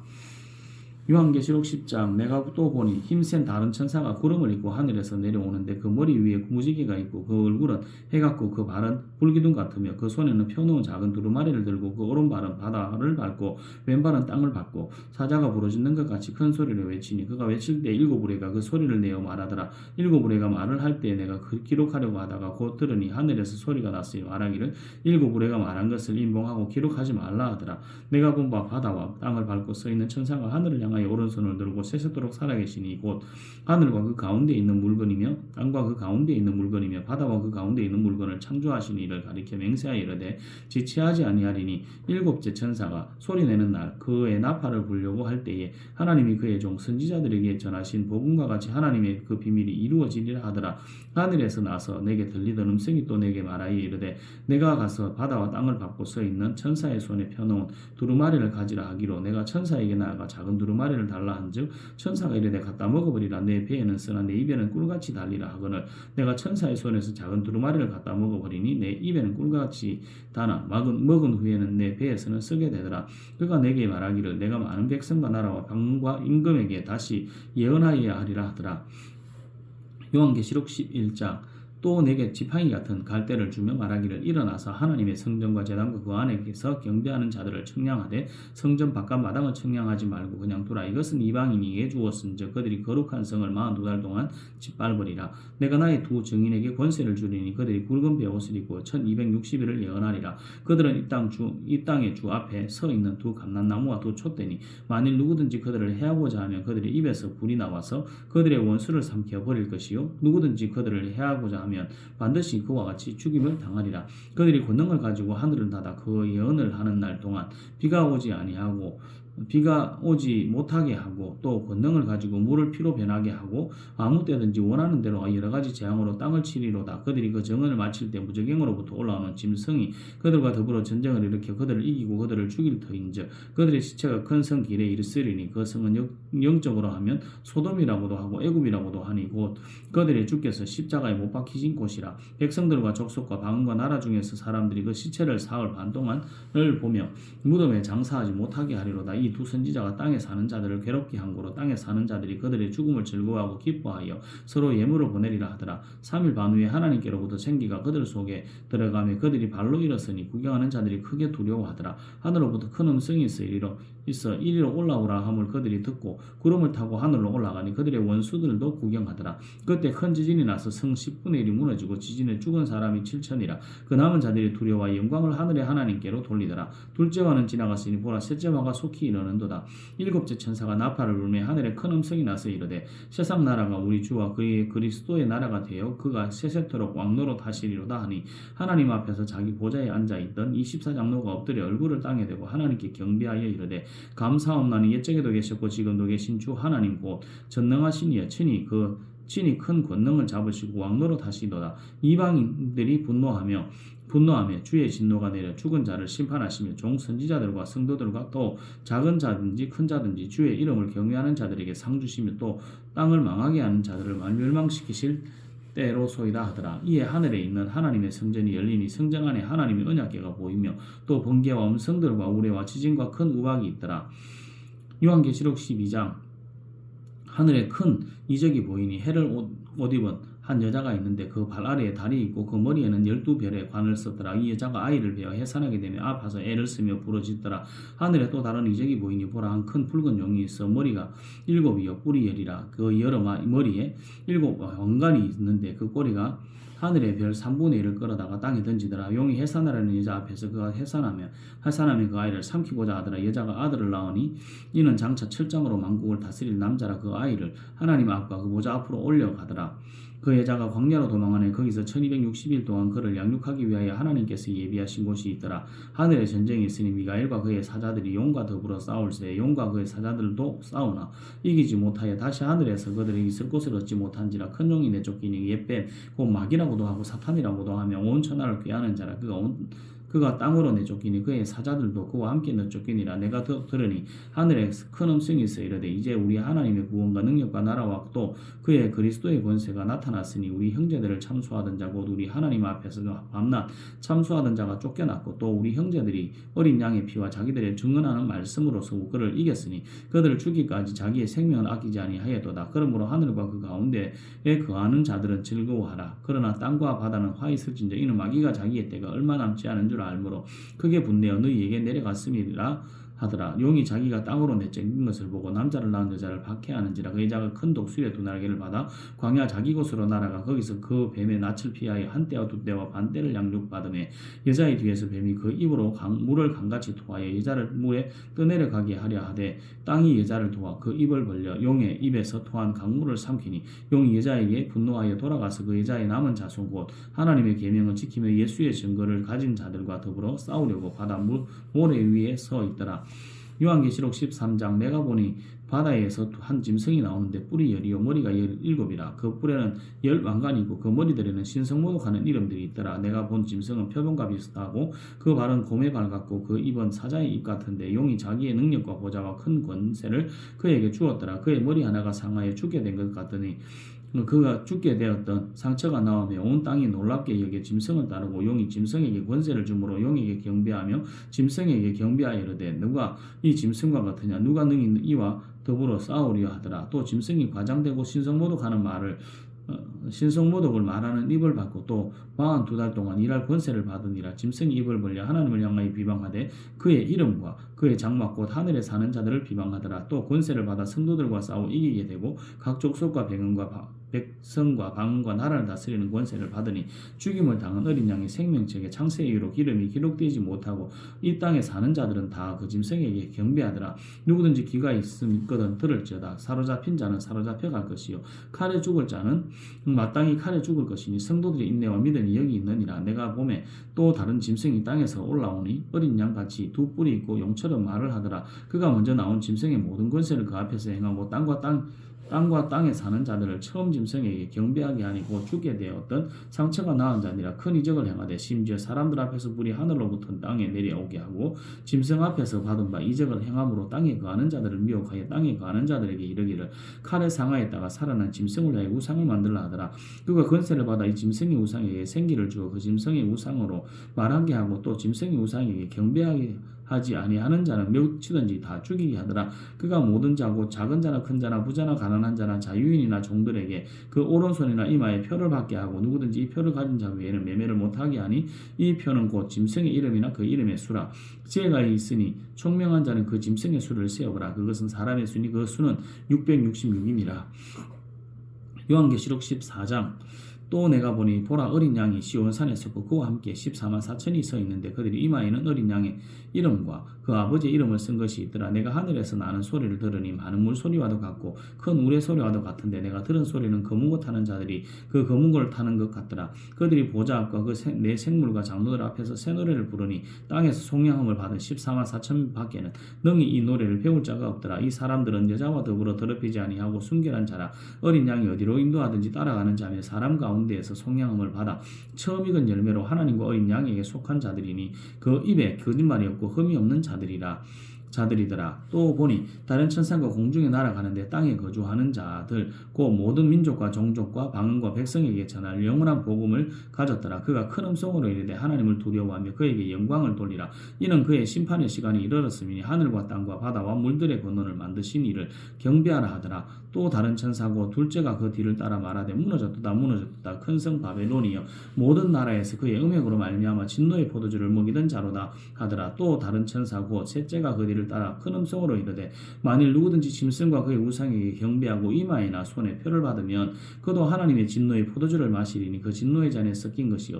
요한계시록 10장 내가 또 보니 힘센 다른 천사가 구름을 입고 하늘에서 내려오는데 그 머리 위에 무지개가 있고 그 얼굴은 해 같고 그 발은 불기둥 같으며 그 손에는 펴놓은 작은 두루마리를 들고 그 오른발은 바다를 밟고 왼발은 땅을 밟고 사자가 부르짖는 것 같이 큰 소리를 외치니 그가 외칠 때 7우레가 그 소리를 내어 말하더라. 7우레가 말을 할 때 내가 기록하려고 하다가 곧 들으니 하늘에서 소리가 났으니 말하기를 7우레가 말한 것을 인봉하고 기록하지 말라 하더라. 내가 본 바 바다와 땅을 밟고 서 있는 천사가 하늘을 향하여 오른손을 들고 세세토록 살아계시니 곧 하늘과 그 가운데 있는 물건이며 땅과 그 가운데 있는 물건이며 바다와 그 가운데 있는 물건을 창조하신 이를 가리켜 맹세하여 이르되 지체하지 아니하리니 7째 천사가 소리내는 날 그의 나팔을 불려고 할 때에 하나님이 그의 종 선지자들에게 전하신 복음과 같이 하나님의 그 비밀이 이루어지리라 하더라. 하늘에서 나서 내게 들리던 음성이 또 내게 말하여 이르되 내가 가서 바다와 땅을 밟고 서 있는 천사의 손에 펴놓은 두루마리를 가지라 하기로 내가 천사에게 나아가 작은 두루마리를 달라 한즉 천사가 이르되 갖다 먹어버리라. 내 배에는 쓰나 내 입에는 꿀같이 달리라 하거늘 내가 천사의 손에서 작은 두루마리를 갖다 먹어버리니 내 입에는 꿀같이 다나 먹은 후에는 내 배에서는 쓰게 되더라. 그가 내게 말하기를 내가 많은 백성과 나라와 방과 임금에게 다시 예언하여야 하리라 하더라. 요한계시록 11장 또 내게 지팡이 같은 갈대를 주며 말하기를 일어나서 하나님의 성전과 제단과 그 안에서 경배하는 자들을 청량하되 성전 바깥 마당을 청량하지 말고 그냥 두라. 이것은 이방인에게 주었은즉 그들이 거룩한 성을 42달 동안 짓밟으리라. 내가 나의 두 증인에게 권세를 주리니 그들이 굵은 베옷을 입고 1260일을 예언하리라. 그들은 이 땅의 주 앞에 서 있는 두 감람나무와 두 촛대니 만일 누구든지 그들을 해하고자 하면 그들의 입에서 불이 나와서 그들의 원수를 삼켜 버릴 것이요 누구든지 그들을 해하고자 하면 반드시 그와 같이 죽임을 당하리라. 그들이 권능을 가지고 하늘을 닫아 그 예언을 하는 날 동안 비가 오지 못하게 하고 또 권능을 가지고 물을 피로 변하게 하고 아무 때든지 원하는 대로 여러 가지 재앙으로 땅을 치리로다. 그들이 그 정언을 마칠 때 무저갱으로부터 올라오는 짐승이 그들과 더불어 전쟁을 일으켜 그들을 이기고 그들을 죽일 터인즉 그들의 시체가 큰 성 길에 이르으리니 그 성은 영적으로 하면 소돔이라고도 하고 애굽이라고도 하니 곧 그들의 주께서 십자가에 못 박히신 곳이라. 백성들과 족속과 방언과 나라 중에서 사람들이 그 시체를 사흘 반 동안을 보며 무덤에 장사하지 못하게 하리로다. 이 두 선지자가 땅에 사는 자들을 괴롭게 한 거로 땅에 사는 자들이 그들의 죽음을 즐거워하고 기뻐하여 서로 예물을 보내리라 하더라. 3일 반 후에 하나님께로부터 생기가 그들 속에 들어가며 그들이 발로 일었으니 구경하는 자들이 크게 두려워하더라. 하늘로부터 큰 음성이 있으리로 있어 이리로 올라오라 함을 그들이 듣고 구름을 타고 하늘로 올라가니 그들의 원수들도 구경하더라. 그때 큰 지진이 나서 성 10분의 1이 무너지고 지진에 죽은 사람이 7천이라. 그 남은 자들이 두려워 영광을 하늘의 하나님께로 돌리더라. 둘째 화는 지나갔으니 보라 셋째 화가 속히 이르는도다. 일곱째 천사가 나팔을 불며 하늘에 큰 음성이 나서 이르되 세상 나라가 우리 주와 그의 그리스도의 나라가 되어 그가 세세토록 왕노로 하시리로다 하니 하나님 앞에서 자기 보좌에 앉아있던 24장로가 엎드려 얼굴을 땅에 대고 하나님께 경배하여 이르되 감사옵나니 옛적에도 계셨고 지금도 계신 주 하나님 곧 전능하시니여 친히 큰 권능을 잡으시고 왕노릇 하시도다. 이방인들이 분노하며 주의 진노가 내려 죽은 자를 심판하시며 종 선지자들과 성도들과 또 작은 자든지 큰 자든지 주의 이름을 경외하는 자들에게 상 주시며 또 땅을 망하게 하는 자들을 멸망시키실 때로소이다 하더라. 이에 하늘에 있는 하나님의 성전이 열리니 성전 안에 하나님의 언약궤가 보이며 또 번개와 음성들과 우레와 지진과 큰 우박이 있더라. 요한계시록 12장 하늘에 큰 이적이 보이니 해를 옷 입은 한 여자가 있는데 그 발 아래에 달이 있고 그 머리에는 12별의 관을 썼더라. 이 여자가 아이를 베어 해산하게 되며 아파서 애를 쓰며 부르짖더라. 하늘에 또 다른 이적이 보이니 보라 한 큰 붉은 용이 있어 머리가 7이요 뿔이 10이라. 그 여러 머리에 7 왕관이 있는데 그 꼬리가 하늘의 별 3분의 1을 끌어다가 땅에 던지더라. 용이 해산하려는 여자 앞에서 그가 해산하며 그 아이를 삼키고자 하더라. 여자가 아들을 낳으니 이는 장차 철장으로 만국을 다스릴 남자라. 그 아이를 하나님 앞과 그 보좌 앞으로 올려가더라. 그 여자가 광야로 도망하니 거기서 1260일 동안 그를 양육하기 위하여 하나님께서 예비하신 곳이 있더라. 하늘에 전쟁이 있으니 미가엘과 그의 사자들이 용과 더불어 싸울세. 용과 그의 사자들도 싸우나 이기지 못하여 다시 하늘에서 그들이 있을 곳을 얻지 못한지라. 큰 용이 내쫓기니 옛뱀 곧 마귀라고도 하고 사탄이라고도 하며 온 천하를 꾀하는 자라. 그가 땅으로 내쫓기니 그의 사자들도 그와 함께 내쫓기니라. 내가 들으니 하늘에 큰 음성이 있어 이르되 이제 우리 하나님의 구원과 능력과 나라와 또 그의 그리스도의 권세가 나타났으니 우리 형제들을 참수하던 자 곧 우리 하나님 앞에서 밤낮 참수하던 자가 쫓겨났고 또 우리 형제들이 어린 양의 피와 자기들의 증언하는 말씀으로서 그를 이겼으니 그들을 죽이기까지 자기의 생명을 아끼지 아니하였도다. 그러므로 하늘과 그 가운데에 거하는 자들은 즐거워하라. 그러나 땅과 바다는 화 있을진저 이는 마귀가 자기의 때가 얼마 남지 않은 줄 알므로 크게 분내어 너희에게 내려갔음이라 하더라. 용이 자기가 땅으로 내쫓긴 것을 보고 남자를 낳은 여자를 박해하는지라. 그 여자가 큰 독수리의 두 날개를 받아 광야 자기 곳으로 날아가 거기서 그 뱀의 낯을 피하여 한 때와 두 때와 반 때를 양육받으며 여자의 뒤에서 뱀이 그 입으로 물을 강같이 토하여 여자를 물에 떠내려가게 하려 하되 땅이 여자를 도와 그 입을 벌려 용의 입에서 토한 강물을 삼키니 용이 여자에게 분노하여 돌아가서 그 여자의 남은 자손 곧 하나님의 계명을 지키며 예수의 증거를 가진 자들과 더불어 싸우려고 바다 모래 위에 서 있더라. 요한계시록 13장 내가 보니 바다에서 한 짐승이 나오는데 뿔이 10이요 머리가 17이라. 그 뿔에는 10왕관이 있고 그 머리들에는 신성모독하는 이름들이 있더라. 내가 본 짐승은 표범과 비슷하고 그 발은 곰의 발 같고 그 입은 사자의 입 같은데 용이 자기의 능력과 보좌와 큰 권세를 그에게 주었더라. 그의 머리 하나가 상하여 죽게 된 것 같더니 그가 죽게 되었던 상처가 나오며 온 땅이 놀랍게 여겨 짐승을 따르고 용이 짐승에게 권세를 주므로 용에게 경배하며 짐승에게 경배하여 이르되 누가 이 짐승과 같으냐 누가 능히 이와 더불어 싸우려 하더라. 또 짐승이 과장되고 신성모독을 말하는 입을 받고 또 42달 동안 일할 권세를 받으니라. 짐승이 입을 벌려 하나님을 향하여 비방하되 그의 이름과 그의 장막 곧 하늘에 사는 자들을 비방하더라. 또 권세를 받아 성도들과 싸워 이기게 되고 각 족속과 백성과 방언과 나라를 다스리는 권세를 받으니 죽임을 당한 어린 양의 생명책에 창세의 이유로 이름이 기록되지 못하고 이 땅에 사는 자들은 다 그 짐승에게 경배하더라. 누구든지 귀가 있거든 들을지어다. 사로잡힌 자는 사로잡혀 갈 것이요 칼에 죽을 자는 마땅히 칼에 죽을 것이니 성도들의 인내와 믿음이 여기 있느니라. 내가 보매 또 다른 짐승이 땅에서 올라오니 어린 양같이 두 뿔이 있고 용처럼 말을 하더라. 그가 먼저 나온 짐승의 모든 권세를 그 앞에서 행하고 땅과 땅에 사는 자들을 처음 짐승에게 경배하게 하니 곧 죽게 되었던 상처가 나은 자니라. 큰 이적을 행하되 심지어 사람들 앞에서 불이 하늘로부터 땅에 내려오게 하고 짐승 앞에서 받은 바 이적을 행함으로 땅에 거하는 자들을 미혹하여 땅에 거하는 자들에게 이르기를 칼에 상하였다가 살아난 짐승을 위하여 우상을 만들라 하더라. 그가 권세를 받아 이 짐승의 우상에게 생기를 주어 그 짐승의 우상으로 말하게 하고 또 짐승의 우상에게 경배하게 하지 아니하는 자는 멸치든지 다 죽이게 하더라. 그가 모든 자고 작은 자나 큰 자나 부자나 가난한 자나 자유인이나 종들에게 그 오른손이나 이마에 표를 받게 하고 누구든지 이 표를 가진 자 외에는 매매를 못하게 하니 이 표는 곧 짐승의 이름이나 그 이름의 수라. 지혜가 있으니 총명한 자는 그 짐승의 수를 세어보라. 그것은 사람의 수니 그 수는 666이니라. 요한계시록 14장. 또 내가 보니 보라 어린 양이 시온산에 섰고 그와 함께 14만 4천이 서 있는데 그들이 이마에는 어린 양의 이름과 그 아버지의 이름을 쓴 것이 있더라. 내가 하늘에서 나는 소리를 들으니 많은 물소리와도 같고 큰 우레 소리와도 같은데 내가 들은 소리는 검은 것 타는 자들이 그 검은 것을 타는 것 같더라. 그들이 보좌 앞과 그 네 생물과 장로들 앞에서 새 노래를 부르니 땅에서 송량함을 받은 14만 4천 밖에는 능히 이 노래를 배울 자가 없더라. 이 사람들은 여자와 더불어 더럽히지 아니하고 순결한 자라. 어린 양이 어디로 인도하든지 따라가는 자며 사람 가운데에서 송량함을 받아 처음 익은 열매로 하나님과 어린 양에게 속한 자들이니 그 입에 거짓말이 없고 흠이 없는 자들이더라. 또 보니 다른 천사가 공중에 날아가는데 땅에 거주하는 자들 곧 모든 민족과 종족과 방언과 백성에게 전할 영원한 복음을 가졌더라. 그가 큰 음성으로 이르되 하나님을 두려워하며 그에게 영광을 돌리라. 이는 그의 심판의 시간이 이르렀으니 하늘과 땅과 바다와 물들의 근원을 만드신 이를 경배하라 하더라. 또 다른 천사고 둘째가 그 뒤를 따라 말하되 무너졌도다 큰 성 바벨론이여 모든 나라에서 그의 음행으로 말미암아 진노의 포도주를 먹이던 자로다 하더라. 또 다른 천사고 셋째가 그 뒤를 따라 큰 음성으로 이르되 만일 누구든지 짐승과 그의 우상에게 경배하고 이마에나 손에 표를 받으면 그도 하나님의 진노의 포도주를 마시리니 그 진노의 잔에 섞인 것이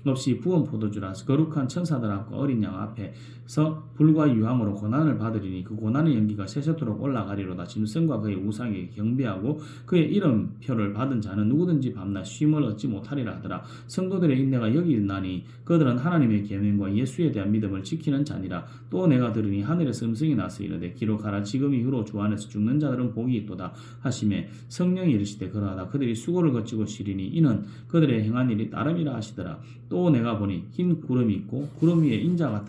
없이 부은 포도주라. 거룩한 천사들 앞과 어린 양 앞에서 불과 유황으로 고난을 받으리니 그 고난의 연기가 세세토록 올라가리로다. 짐승과 그의 우상에게 경배하고 그의 이름표를 받은 자는 누구든지 밤낮 쉼을 얻지 못하리라 하더라. 성도들의 인내가 여기 있나니 그들은 하나님의 계명과 예수에 대한 믿음을 지키는 자니라. 또 내가 들으니 하늘에서 음성이 나서 이르되 기록하라. 지금 이후로 주 안에서 죽는 자들은 복이 있도다 하시매 성령이 이르시되 그러하다. 그들이 수고를 거치고 쉬리니 이는 그들의 행한 일이 따름이라 하시더라. 또 내가 보니 흰 구름이 있고 구름 위에 인자와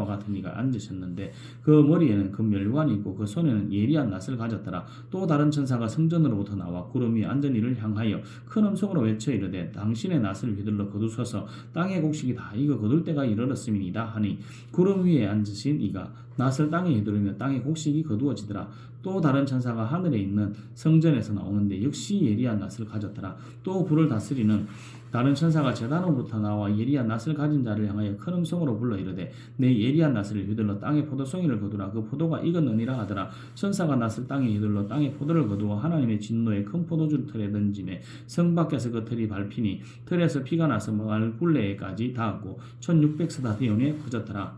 같은 이가 앉으셨는데 그 머리에는 금멸관이 있고 그 손에는 예리한 낫을 가졌더라. 또 다른 천사가 성전으로부터 나와 구름 위에 앉은 이를 향하여 큰 음성으로 외쳐 이르되 당신의 낫을 휘둘러 거두소서. 땅의 곡식이 다 익어 거둘 때가 이르렀음이니이다 하니 구름 위에 앉으신 이가 낫을 땅에 휘두르며 땅의 곡식이 거두어지더라. 또 다른 천사가 하늘에 있는 성전에서 나오는데 역시 예리한 낫을 가졌더라. 또 불을 다스리는 다른 천사가 제단으로부터 나와 예리한 낫을 가진 자를 향하여 큰 음성으로 불러 이르되 내 예리한 낫을 휘둘러 땅에 포도송이를 거두라. 그 포도가 익었느니라 하더라. 천사가 낫을 땅에 휘둘러 땅에 포도를 거두어 하나님의 진노의 큰 포도주 틀에 던지매 성 밖에서 그 틀이 밟히니 틀에서 피가 나서 마을 굴레에까지 닿았고 1600서다 대원에 퍼졌더라.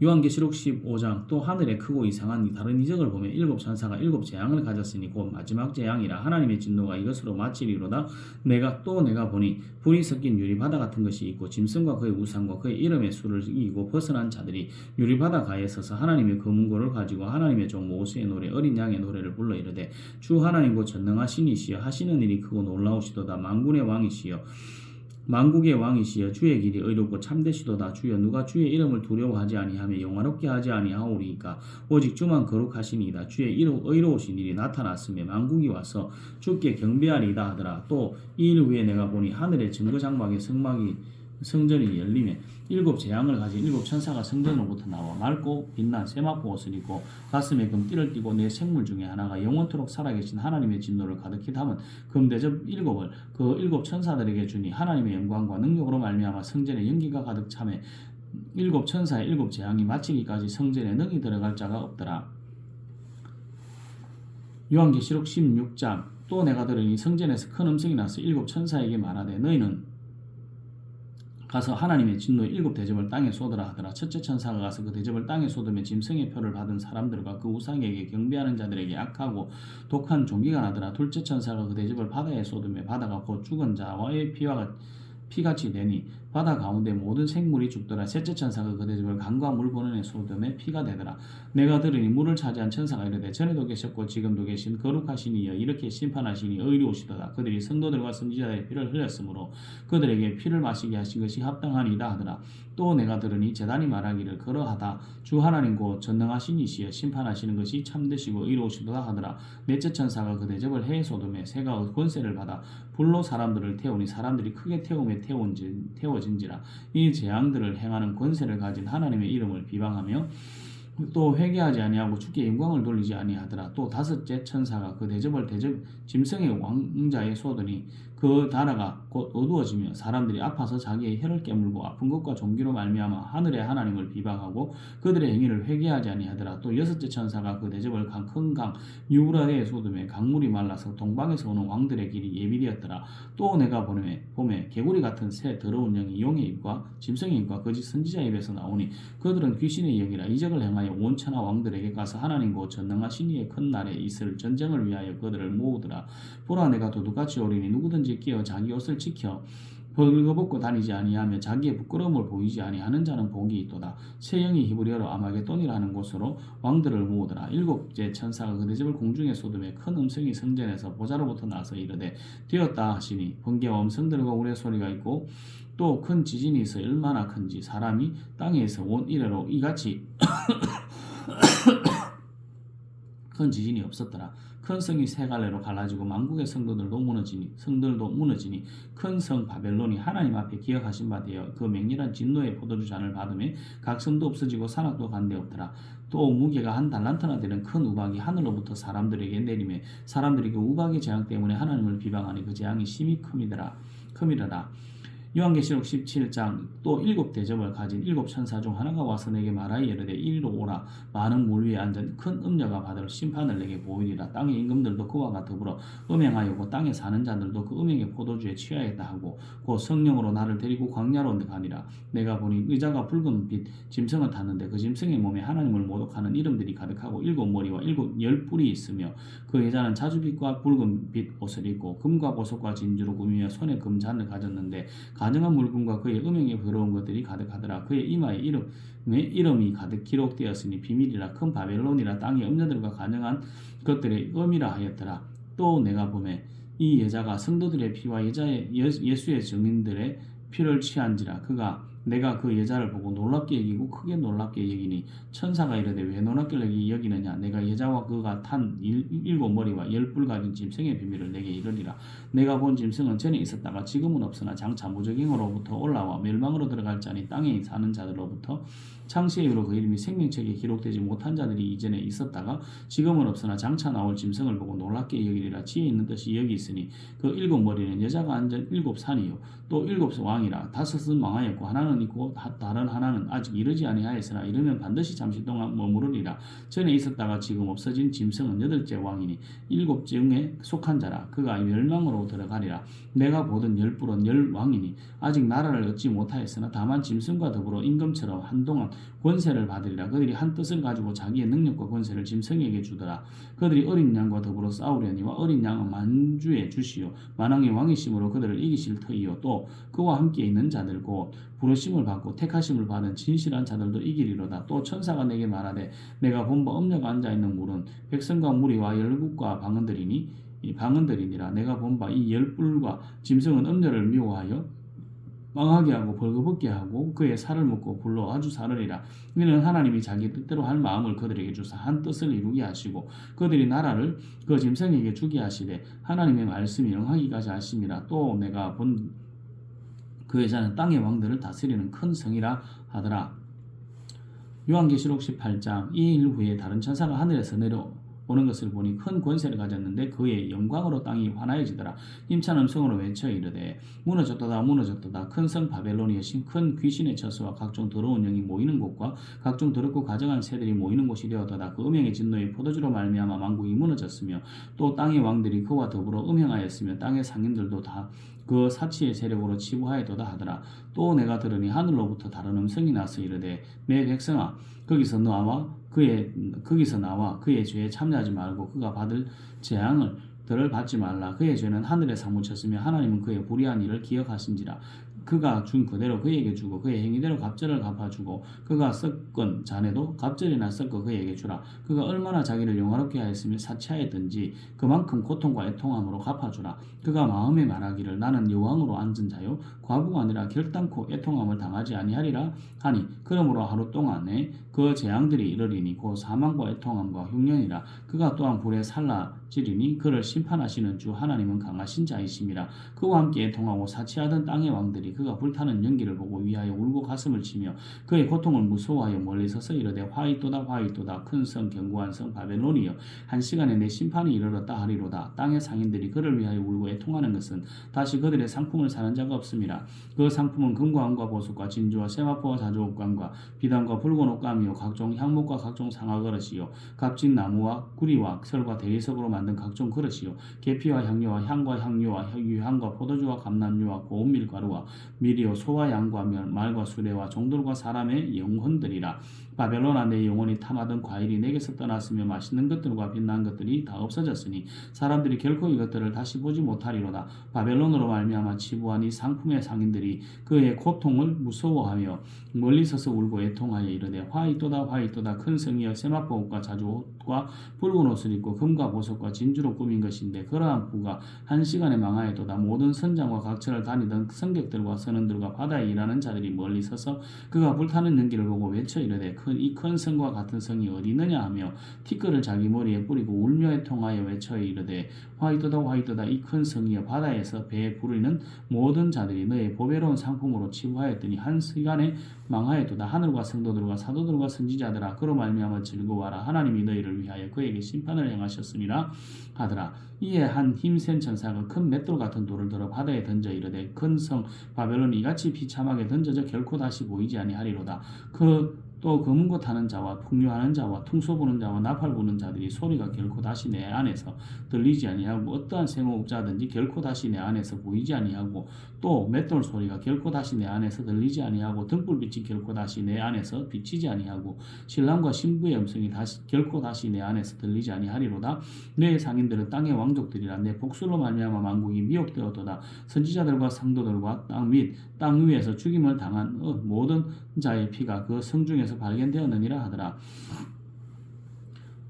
요한계시록 15장. 또 하늘에 크고 이상한 다른 이적을 보며 일곱 천사가 일곱 재앙을 가졌으니 곧 마지막 재앙이라. 하나님의 진노가 이것으로 마치리로다. 내가 보니 불이 섞인 유리바다 같은 것이 있고 짐승과 그의 우상과 그의 이름의 수를 이기고 벗어난 자들이 유리바다 가에 서서 하나님의 검은고를 가지고 하나님의 종 모세의 노래 어린 양의 노래를 불러 이르되 주 하나님 곧 전능하신 이시여 하시는 일이 크고 놀라우시도다. 만군의 왕이시여 만국의 왕이시여 주의 길이 의롭고 참되시도다. 주여 누가 주의 이름을 두려워하지 아니하며 영화롭게 하지 아니하오리이까. 오직 주만 거룩하시니이다. 주의 의로우신 일이 나타났으며 만국이 와서 주께 경배하리이다 하더라. 또 이 일 후에 내가 보니 하늘의 증거장막의 성전이 열리며 일곱 재앙을 가진 일곱 천사가 성전으로부터 나와 맑고 빛난 세마포 옷을 입고 가슴에 금띠를 띠고 네 생물 중에 하나가 영원토록 살아계신 하나님의 진노를 가득히 담은 금대접 일곱을 그 일곱 천사들에게 주니 하나님의 영광과 능력으로 말미암아 성전에 연기가 가득 차매 일곱 천사의 일곱 재앙이 마치기까지 성전에 능히 들어갈 자가 없더라. 요한계시록 16장. 또 내가 들으니 성전에서 큰 음성이 나서 일곱 천사에게 말하되 너희는 가서 하나님의 진노의 일곱 대접을 땅에 쏟으라 하더라. 첫째 천사가 가서 그 대접을 땅에 쏟으며 짐승의 표를 받은 사람들과 그 우상에게 경배하는 자들에게 악하고 독한 종기가 나더라. 둘째 천사가 그 대접을 바다에 쏟으며 바다가 곧 죽은 자와의 피같이 되니 바다 가운데 모든 생물이 죽더라. 셋째 천사가 그 대접을 강과 물 보는에 쏟음에 피가 되더라. 내가 들으니 물을 차지한 천사가 이르되 전에도 계셨고 지금도 계신 거룩하신 이여 이렇게 심판하시니 의로우시도다. 그들이 성도들과 선지자의 피를 흘렸으므로 그들에게 피를 마시게 하신 것이 합당하니이다 하더라. 또 내가 들으니 제단이 말하기를 그러하다. 주 하나님 곧 전능하신 이시여 심판하시는 것이 참되시고 의로우시도다 하더라. 넷째 천사가 그 대접을 해에 쏟음에 새가 권세를 받아 불로 사람들을 태우니 사람들이 크게 태움에 태워지니 세워진지라. 이 재앙들을 행하는 권세를 가진 하나님의 이름을 비방하며 또 회개하지 아니하고 주께 영광을 돌리지 아니하더라. 또 다섯째 천사가 그 대접을 짐승의 왕자에 쏟으니 그 나라가 곧 어두워지며 사람들이 아파서 자기의 혀를 깨물고 아픈 것과 종기로 말미암아 하늘의 하나님을 비방하고 그들의 행위를 회개하지 아니하더라. 또 여섯째 천사가 그 대접을 큰 강 유브라데에 쏟으며 강물이 말라서 동방에서 오는 왕들의 길이 예비되었더라. 또 내가 봄에 개구리 같은 새 더러운 영이 용의 입과 짐승의 입과 거짓 선지자 입에서 나오니 그들은 귀신의 영이라 이적을 행하여 온 천하 왕들에게 가서 하나님 곧 전능하신 이의 큰 날에 있을 전쟁을 위하여 그들을 모으더라. 보라 내가 도둑같이 오리니 누구든지 끼어 자기 옷을 지켜 벌거벗고 다니지 아니하며 자기의 부끄러움을 보이지 아니하는 자는 복이 있도다. 새 영이 히브리어로 아마겟돈이라 하는 곳으로 왕들을 모으더라. 일곱째 천사가 그 대접을 공중에 쏟으며 큰 음성이 성전에서 보좌로부터 나서 이르되 되었다 하시니 번개와 음성들과 우레소리가 있고 또 큰 지진이 있어 얼마나 큰지 사람이 땅에서 온 이래로 이같이 큰 지진이 없었더라. 큰 성이 세 갈래로 갈라지고 만국의 성들도 무너지니 큰 성 바벨론이 하나님 앞에 기억하신 바 되어 그 맹렬한 진노의 포도주 잔을 받으며 각 성도 없어지고 산악도 간데 없더라. 또 무게가 한 달란트나 되는 큰 우박이 하늘로부터 사람들에게 내리며 사람들이 그 우박의 재앙 때문에 하나님을 비방하니 그 재앙이 심히 크미더라. 요한계시록 17장 또 일곱 대접을 가진 일곱 천사 중 하나가 와서 내게 말하여 이르되 이리로 오라. 많은 물 위에 앉은 큰 음녀가 받을 심판을 내게 보이리라. 땅의 임금들도 그와 같이 더불어 음행하였고 땅에 사는 자들도 그 음행의 포도주에 취하였다 하고 곧 성령으로 나를 데리고 광야로 가니라. 내가 보니 의자가 붉은 빛 짐승을 탔는데 그 짐승의 몸에 하나님을 모독하는 이름들이 가득하고 일곱 머리와 열 뿔이 있으며 그 여자는 자주빛과 붉은 빛 옷을 입고 금과 보석과 진주로 꾸미며 손에 금잔을 가졌는데 가증한 물건과 그의 음행에 더러운 것들이 가득하더라. 그의 이마에 이름이 가득 기록되었으니 비밀이라 큰 바벨론이라 땅의 음녀들과 가증한 것들의 음이라 하였더라. 또 내가 보매 이 여자가 성도들의 피와 예수의 증인들의 피를 취한지라. 내가 그 여자를 보고 놀랍게 여기고 크게 놀랍게 여기니 천사가 이르되 왜 놀랍게 여기느냐. 내가 여자와 그가 탄 일곱 머리와 열 뿔 가진 짐승의 비밀을 내게 이르리라. 내가 본 짐승은 전에 있었다가 지금은 없으나 장차 무적행으로부터 올라와 멸망으로 들어갈 자니 땅에 사는 자들로부터 창세의 이후로 그 이름이 생명책에 기록되지 못한 자들이 이전에 있었다가 지금은 없으나 장차 나올 짐승을 보고 놀랍게 여기리라. 지혜 있는 뜻이 여기 있으니 그 일곱 머리는 여자가 앉은 일곱 산이요 또 일곱 왕이라. 다섯은 망하였고 하나는 있고 다른 하나는 아직 이르지 아니하였으나 이르면 반드시 잠시 동안 머무르리라. 전에 있었다가 지금 없어진 짐승은 여덟째 왕이니 일곱 증에 속한 자라. 그가 멸망으로 들어가리라. 내가 보던 열 뿔은 열 왕이니 아직 나라를 얻지 못하였으나 다만 짐승과 더불어 임금처럼 한동안 권세를 받으리라. 그들이 한 뜻을 가지고 자기의 능력과 권세를 짐승에게 주더라. 그들이 어린 양과 더불어 싸우려니와 어린 양은 만주의 주시요 만왕의 왕이심으로 그들을 이기실 터이요 또 그와 함께 있는 자들 곧 부르심을 받고 택하심을 받은 진실한 자들도 이기리로다. 또 천사가 내게 말하되 내가 본 바 음녀가 앉아있는 물은 백성과 무리와 열국과 방언들이니라. 내가 본 바 이 열 뿔과 짐승은 음녀를 미워하여 망하게 하고 벌거벗게 하고 그의 살을 먹고 불로 아주 사르리라. 이는 하나님이 자기 뜻대로 할 마음을 그들에게 주사 한 뜻을 이루게 하시고 그들이 나라를 그 짐승에게 주게 하시되 하나님의 말씀이 응하기까지 하심이라. 또 내가 본 그 여자는 땅의 왕들을 다스리는 큰 성이라 하더라. 요한계시록 18장 이 일 후에 다른 천사가 하늘에서 내려오는 것을 보니 큰 권세를 가졌는데 그의 영광으로 땅이 환하여지더라. 힘찬 음성으로 외쳐 이르되 무너졌도다 무너졌도다. 큰 성 바벨론이 여신 큰 귀신의 처소와 각종 더러운 영이 모이는 곳과 각종 더럽고 가증한 새들이 모이는 곳이 되었도다. 그 음행의 진노의 포도주로 말미암아 만국이 무너졌으며 또 땅의 왕들이 그와 더불어 음행하였으며 땅의 상인들도 다 그 사치의 세력으로 치부하였도다 하더라. 또 내가 들으니 하늘로부터 다른 음성이 나서 이르되 내 백성아 거기서 나와 그의 죄에 참여하지 말고 그가 받을 재앙을 받지 말라. 그의 죄는 하늘에 사무쳤으며 하나님은 그의 불의한 일을 기억하신지라. 그가 준 그대로 그에게 주고 그의 행위대로 갑절을 갚아주고 그가 섞은 잔에도 갑절이나 섞어 그에게 주라. 그가 얼마나 자기를 영화롭게 하였으며 사치하였든지 그만큼 고통과 애통함으로 갚아주라. 그가 마음에 말하기를 나는 여왕으로 앉은 자요 과부가 아니라 결단코 애통함을 당하지 아니하리라 하니 그러므로 하루 동안에 그 재앙들이 이르리니 곧 사망과 애통함과 흉년이라. 그가 또한 불에 살라 지리니 그를 심판하시는 주 하나님은 강하신 자이심이라. 그와 함께 애통하고 사치하던 땅의 왕들이 그가 불타는 연기를 보고 위하여 울고 가슴을 치며 그의 고통을 무서워하여 멀리 서서 이르되 화이또다 화이또다 큰 성 견고한 성 바벨론이여 한 시간에 내 심판이 이르렀다 하리로다. 땅의 상인들이 그를 위하여 울고 애통하는 것은 다시 그들의 상품을 사는 자가 없음이라. 그 상품은 금과 은과 보석과 진주와 세마포와 자주옥관과 비단과 붉은 옷감이요 각종 향목과 각종 상아그릇이요 값진 나무와 구리와 철과 대리석으로 만든 각종 그릇이요 계피와 향료와 향과 향료와 유향과 포도주와 감람류와 고운 밀가루와 밀이요 소와 양과 말과 수레와 종들과 사람의 영혼들이라. 바벨론아 내 영혼이 탐하던 과일이 내게서 떠났으며 맛있는 것들과 빛난 것들이 다 없어졌으니 사람들이 결코 이것들을 다시 보지 못하리로다. 바벨론으로 말미암아 치부한 이 상품의 상인들이 그의 고통을 무서워하며 멀리 서서 울고 애통하여 이르되 화이또다 화이또다 큰 성이여 세마포 옷과 자주옷과 붉은 옷을 입고 금과 보석과 진주로 꾸민 것인데 그러한 부가 한 시간에 망하여도다. 모든 선장과 각처를 다니던 성객들과 선원들과 바다에 일하는 자들이 멀리 서서 그가 불타는 연기를 보고 외쳐 이르되 이 큰 성과 같은 성이 어디 있느냐 하며 티끌을 자기 머리에 뿌리고 울며 애통하여 외쳐 이르되 화이또다 화이또다 이 큰 성이여 바다에서 배에 부르는 모든 자들이 너의 보배로운 상품으로 치부하였더니 한 시간에 망하였도다. 하늘과 성도들과 사도들과 선지자들아 그로 말미암아 즐거워하라. 하나님이 너희를 위하여 그에게 심판을 행하셨음이라 하더라. 이에 한 힘센 천사가 큰 맷돌 같은 돌을 들어 바다에 던져 이르되 큰 성 바벨론이 이같이 비참하게 던져져 결코 다시 보이지 아니하리로다. 또 검은 것 하는 자와 풍류하는 자와 퉁소 부는 자와 나팔 부는 자들이 소리가 결코 다시 내 안에서 들리지 아니하고 어떠한 생호흡자든지 결코 다시 내 안에서 보이지 아니하고 또 맷돌 소리가 결코 다시 내 안에서 들리지 아니하고 등불빛이 결코 다시 내 안에서 비치지 아니하고 신랑과 신부의 음성이 결코 다시 내 안에서 들리지 아니하리로다. 내 상인들은 땅의 왕족들이라. 내 복술로 말미암아 만국이 미혹되었도다. 선지자들과 상도들과 땅 위에서 죽임을 당한 모든 자의 피가 그 성 중에서 발견되었느니라 하더라.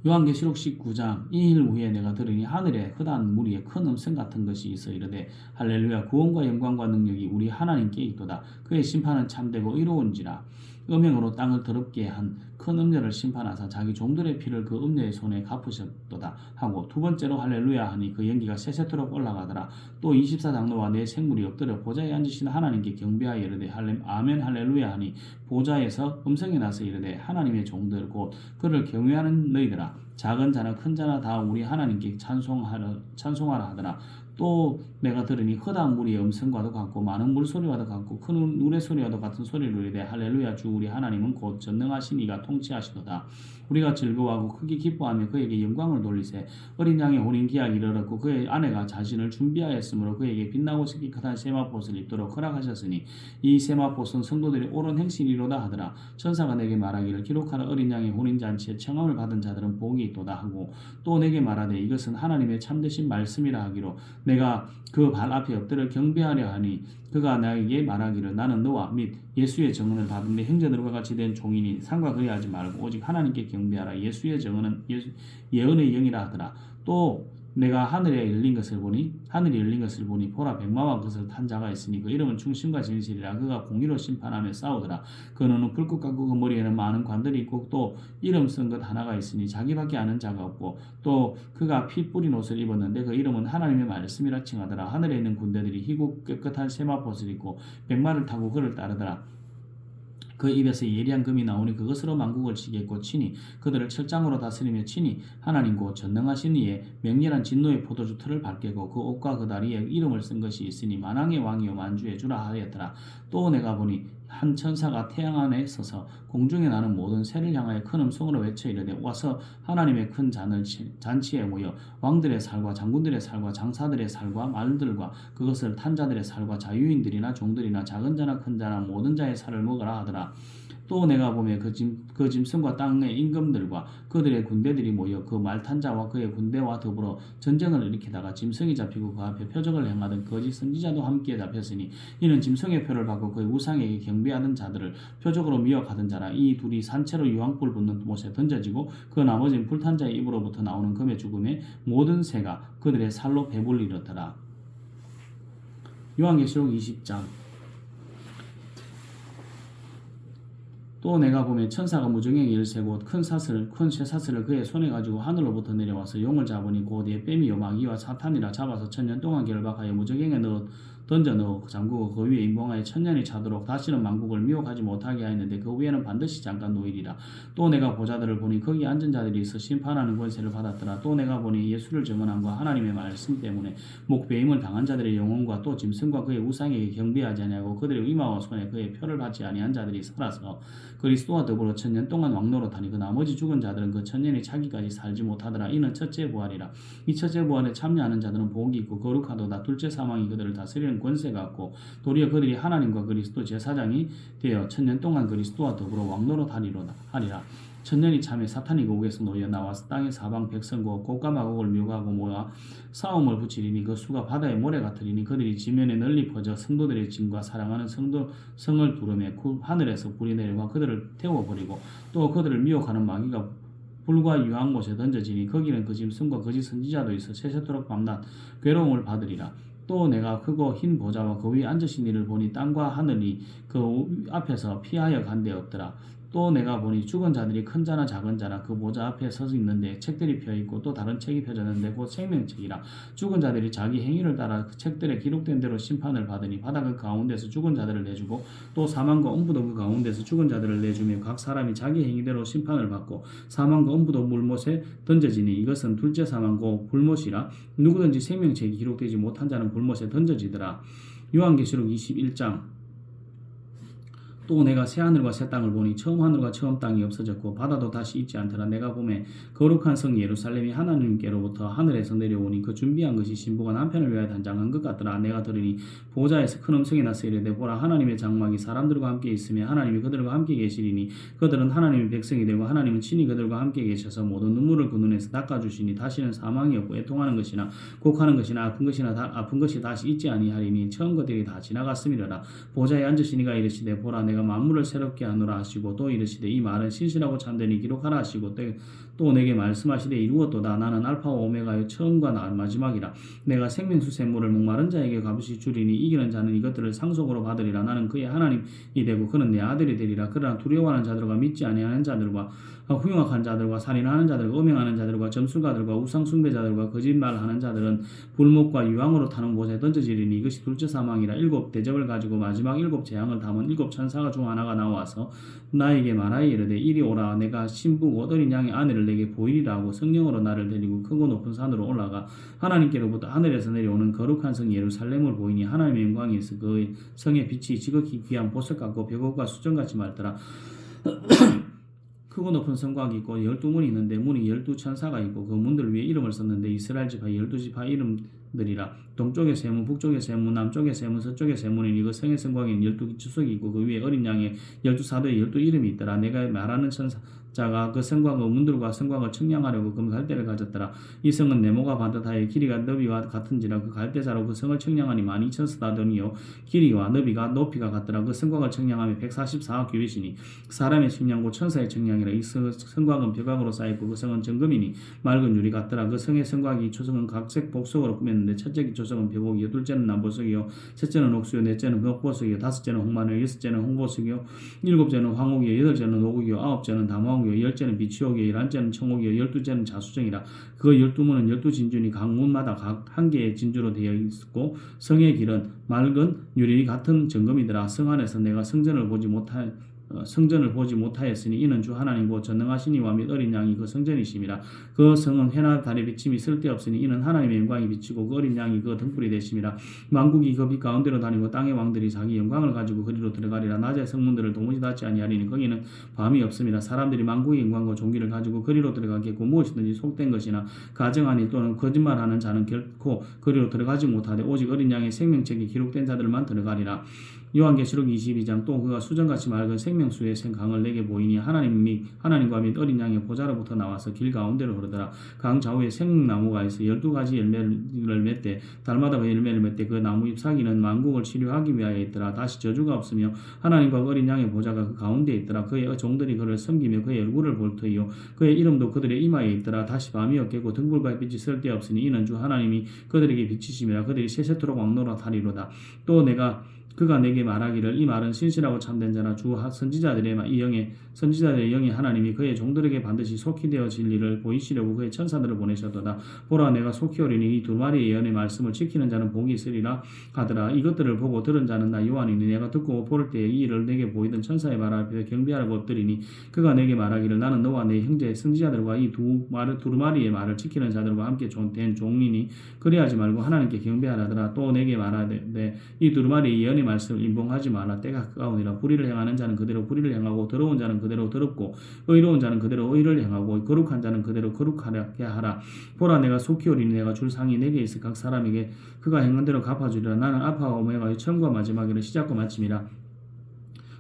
요한계시록 19장 이 일 후에 내가 들으니 하늘에 흐단 무리의 큰 음성 같은 것이 있어 이르되 할렐루야 구원과 영광과 능력이 우리 하나님께 있도다. 그의 심판은 참되고 의로운지라. 음행으로 땅을 더럽게 한 큰 음녀를 심판하사 자기 종들의 피를 그 음녀의 손에 갚으셨도다 하고 두 번째로 할렐루야 하니 그 연기가 세세토록 올라가더라. 또 24장로와 네 생물이 엎드려 보좌에 앉으신 하나님께 경배하여 이르되 아멘 할렐루야 하니 보좌에서 음성이 나서 이르되 하나님의 종들 곧 그를 경외하는 너희들아 작은 자나 큰 자나 다 우리 하나님께 찬송하라 하더라. 또 내가 들으니 흐단 무리의 음성과도 같고 많은 물소리와도 같고 큰 노래소리와도 같은 소리로 이르되 할렐루야 주 우리 하나님은 곧 전능하신 이가 통치하시도다. 우리가 즐거워하고 크게 기뻐하며 그에게 영광을 돌리세. 어린 양의 혼인 기약이 이르렀고 그의 아내가 자신을 준비하였으므로 그에게 빛나고 깨끗한 세마포옷을 입도록 허락하셨으니 이 세마포옷은 성도들의 옳은 행실이로다 하더라. 천사가 내게 말하기를 기록하라. 어린 양의 혼인잔치에 청함을 받은 자들은 복이 있도다 하고 또 내게 말하되 이것은 하나님의 참되신 말씀이라 하기로 내가 그 발 앞에 엎드려 경배하려 하니 그가 나에게 말하기를 나는 너와 및 예수의 증언을 받은 내 형제들과 같이 된 종이니 상과 그리하지 말고 오직 하나님께 경배하라. 예수의 증언은 예언의 영이라 하더라. 또 내가 하늘이 열린 것을 보니 보라 백마와 그것을 탄 자가 있으니 그 이름은 충신과 진실이라. 그가 공의로 심판하며 싸우더라. 그 눈은 불꽃 같고 그 머리에는 많은 관들이 있고 또 이름 쓴 것 하나가 있으니 자기밖에 아는 자가 없고 또 그가 피 뿌린 옷을 입었는데 그 이름은 하나님의 말씀이라 칭하더라. 하늘에 있는 군대들이 희고 깨끗한 세마포옷을 입고 백마를 타고 그를 따르더라. 그 입에서 예리한 금이 나오니 그것으로 만국을 치겠고 친히 그들을 철장으로 다스리며 친히 하나님 곧 전능하신 이의 맹렬한 진노의 포도주 틀을 밝게고 그 옷과 그 다리에 이름을 쓴 것이 있으니 만왕의 왕이요 만주의 주라 하였더라. 또 내가 보니 한 천사가 태양 안에 서서 공중에 나는 모든 새를 향하여 큰 음성으로 외쳐 이르되 와서 하나님의 큰 잔치에 모여 왕들의 살과 장군들의 살과 장사들의 살과 말들과 그것을 탄 자들의 살과 자유인들이나 종들이나 작은 자나 큰 자나 모든 자의 살을 먹으라 하더라. 또 내가 보며 그 짐승과 땅의 임금들과 그들의 군대들이 모여 그 말탄 자와 그의 군대와 더불어 전쟁을 일으키다가 짐승이 잡히고 그 앞에 표적을 행하던 거짓 선지자도 함께 잡혔으니 이는 짐승의 표를 받고 그의 우상에게 경배하던 자들을 표적으로 미혹하던 자라. 이 둘이 산채로 유황불 붙는 못에 던져지고 그 나머지는 불탄 자의 입으로부터 나오는 금의 죽음에 모든 새가 그들의 살로 배불리렸더라. 요한계시록 20장 또 내가 보면 천사가 무중행의 열쇠고 큰 쇠사슬을 그의 손에 가지고 하늘로부터 내려와서 용을 잡으니 곧 뱀이요 마귀와 사탄이라 잡아서 천년 동안 결박하여 무중행에 던져 넣어 잠그고 그 위에 임봉하여 천년이 차도록 다시는 만국을 미혹하지 못하게 하였는데 그 위에는 반드시 잠깐 놓이리라. 또 내가 보자들을 보니 거기 앉은 자들이 있어 심판하는 권세를 받았더라. 또 내가 보니 예수를 증언함과 하나님의 말씀 때문에 목배임을 당한 자들의 영혼과 또 짐승과 그의 우상에게 경배하지 아니하고 그들의 이마와 손에 그의 표를 받지 아니한 자들이 살아서 그리스도와 더불어 천년 동안 왕노릇하니 그 나머지 죽은 자들은 그 천년이 차기까지 살지 못하더라. 이는 첫째 부활이라. 이 첫째 부활에 참여하는 자들은 복이 있고 거룩하도다. 둘째 사망이 그들을 다스리는 권세가 없고 도리어 그들이 하나님과 그리스도 제사장이 되어 천년 동안 그리스도와 더불어 왕노릇하리라. 천년이 참에 사탄이 고국에서 놓여 나와서 땅의 사방 백성과 곡과 마곡을 묘하고 모아 싸움을 붙이리니 그 수가 바다의 모래 같으리니 그들이 지면에 널리 퍼져 성도들의 짐과 사랑하는 성을 두르매 하늘에서 불이 내려와 그들을 태워버리고 또 그들을 미혹하는 마귀가 불과 유황 못에 던져지니 거기는 그 짐승과 거짓 선지자도 있어 세세토록 밤낮 괴로움을 받으리라. 또 내가 크고 흰 보좌와 그 위에 앉으신 이를 보니 땅과 하늘이 그 앞에서 피하여 간 데 없더라. 또 내가 보니 죽은 자들이 큰 자나 작은 자나 그 보좌 앞에 서서 있는데 책들이 펴있고 또 다른 책이 펴졌는데 곧 생명책이라. 죽은 자들이 자기 행위를 따라 그 책들에 기록된 대로 심판을 받으니 바다 그 가운데서 죽은 자들을 내주고 또 사망과 엄부도 그 가운데서 죽은 자들을 내주며 각 사람이 자기 행위대로 심판을 받고 사망과 엄부도 물못에 던져지니 이것은 둘째 사망고 불못이라. 누구든지 생명책이 기록되지 못한 자는 불못에 던져지더라. 요한계시록 21장. 또 내가 새 하늘과 새 땅을 보니 처음 하늘과 처음 땅이 없어졌고 바다도 다시 있지 않더라. 내가 보매 거룩한 성 예루살렘이 하나님께로부터 하늘에서 내려오니 그 준비한 것이 신부가 남편을 위하여 단장한 것 같더라. 내가 들으니 보좌에서 큰 음성이 나서 이르되 보라 하나님의 장막이 사람들과 함께 있으며 하나님이 그들과 함께 계시리니 그들은 하나님의 백성이 되고 하나님은 친히 그들과 함께 계셔서 모든 눈물을 그 눈에서 닦아주시니 다시는 사망이 없고 애통하는 것이나 곡하는 것이나 아픈 것이 다시 있지 아니하리니 처음 것들이 다 지나갔음이로라. 보좌에 앉으시니가 이르시되 보라 내가 만물을 새롭게 하노라 하시고 또 이르시되 이 말은 신실하고 참되니 기록하라 하시고 또 내게 말씀하시되 이루었도다. 나는 알파와 오메가의 처음과 마지막이라. 내가 생명수 샘물을 목마른 자에게 값없이 주리니 이기는 자는 이것들을 상속으로 받으리라. 나는 그의 하나님이 되고 그는 내 아들이 되리라. 그러나 두려워하는 자들과 믿지 아니하는 자들과 흉악한 자들과 살인하는 자들과 음행하는 자들과 점술가들과 우상숭배자들과 거짓말하는 자들은 불못과 유황으로 타는 곳에 던져지리니 이것이 둘째 사망이라. 일곱 대접을 가지고 마지막 일곱 재앙을 담은 일곱 천사가 중 하나가 나와서 나에게 말하여 이르되 이리 오라. 내가 신부고 어린 양의 아내를 내게 보이리라 하고 성령으로 나를 데리고 크고 높은 산으로 올라가 하나님께로부터 하늘에서 내려오는 거룩한 성 예루살렘을 보이니 하나님의 영광이 있어 그 성의 빛이 지극히 귀한 보석 같고 벽옥과 수정같이 맑더라. 크고 높은 성곽이 있고 12문이 있는데 문이 12천사가 있고 그 문들 위에 이름을 썼는데 이스라엘 지파 12지파 이름들이라. 동쪽의 세문, 북쪽의 세문, 남쪽의 세문, 서쪽의 세문이니 그 성의 성곽에는 12주석이 있고 그 위에 어린 양의 12사도의 12이름이 있더라. 내가 말하는 천사가 그 성곽의 문들과 성곽을 청량하려고 그 갈대를 가졌더라. 이 성은 네모가 반듯하여 길이가 너비와 같은지라. 그 갈대자로 그 성을 청량하니 12,000스타더니요 길이와 너비가 높이가 같더라. 그 성곽을 청량하며 144 규빗이니 사람의 청량고 천사의 청량이라. 이 성곽은 벽각으로 쌓였고 그 성은 정금이니 맑은 유리 같더라. 그 성의 성곽이 조성은 각색 복석으로 꾸몄는데 첫째 조성은 벽옥이요 둘째는 남보석이요 셋째는 옥수요 넷째는 벽보석이요 다섯째는 홍마늘 여섯째는 홍보석이요 일곱째는 황옥이요 여덟째는 오국이요 아홉째는 담화옥이요 열째는 비치옥이요 열한째는 청옥이요 열두째는 자수정이라. 그 12문은 12진주니 각 문마다 각 한 개의 진주로 되어 있고 성의 길은 맑은 유리 같은 정금이더라. 성 안에서 내가 성전을 보지 못하였으니 이는 주 하나님고 전능하신 이와 및 어린 양이 그 성전이심이라. 그 성은 해나 달의 비침이 쓸데없으니 이는 하나님의 영광이 비치고 그 어린 양이 그 등불이 되심이라. 만국이 그 빛 가운데로 다니고 땅의 왕들이 자기 영광을 가지고 그리로 들어가리라. 낮에 성문들을 도무지 닫지 아니하리니 거기는 밤이 없음이라. 사람들이 만국의 영광과 존귀를 가지고 그리로 들어가겠고 무엇이든지 속된 것이나 가정한 일 또는 거짓말하는 자는 결코 그리로 들어가지 못하되 오직 어린 양의 생명책이 기록된 자들만 들어가리라. 요한계시록 22장. 또 그가 수정같이 맑은 생명수의 강을 내게 보이니 하나님과 및 어린 양의 보좌로부터 나와서 길 가운데로 흐르더라. 강 좌우에 생명나무가 있어 12가지 열매를 맺되 달마다 그 열매를 맺되 그 나무 잎사귀는 만국을 치료하기 위하여 있더라. 다시 저주가 없으며 하나님과 어린 양의 보좌가 그 가운데에 있더라. 그의 종들이 그를 섬기며 그의 얼굴을 볼 터이요 그의 이름도 그들의 이마에 있더라. 다시 밤이 없겠고 등불과 빛이 쓸데없으니 이는 주 하나님이 그들에게 비치심이라. 그들이 세세토록 왕노릇하리로다. 또 내가 그가 내게 말하기를 이 말은 신실하고 참된 자라 주 선지자들의 영이 하나님이 그의 종들에게 반드시 속히 되어 진리를 보이시려고 그의 천사들을 보내셨도다. 보라 내가 속히 오리니 이 두 마리의 예언의 말씀을 지키는 자는 복이 있으리라 하더라. 이것들을 보고 들은 자는 나 요한이니 내가 듣고 볼 때에 이 일을 내게 보이던 천사의 말 앞에 경배하라고 엎드리니 그가 내게 말하기를 나는 너와 내 형제 선지자들과 이 두 마리의 말을 지키는 자들과 함께 된 종이니 그리하지 말고 하나님께 경배하라더라. 또 내게 말하되 이 두 마리의 예언의 말씀을 임봉하지 말라. 때가 가까우니라. 불의를 행하는 자는 그대로 불의를 행하고 더러운 자는 그대로 더럽고 의로운 자는 그대로 의를 행하고 거룩한 자는 그대로 거룩하게 하라. 보라 내가 속히 오리니 내가 줄 상이 내게 있을 각 사람에게 그가 행한 대로 갚아주리라. 나는 알파와 오메가의 처음과 마지막이라 시작과 마침이라.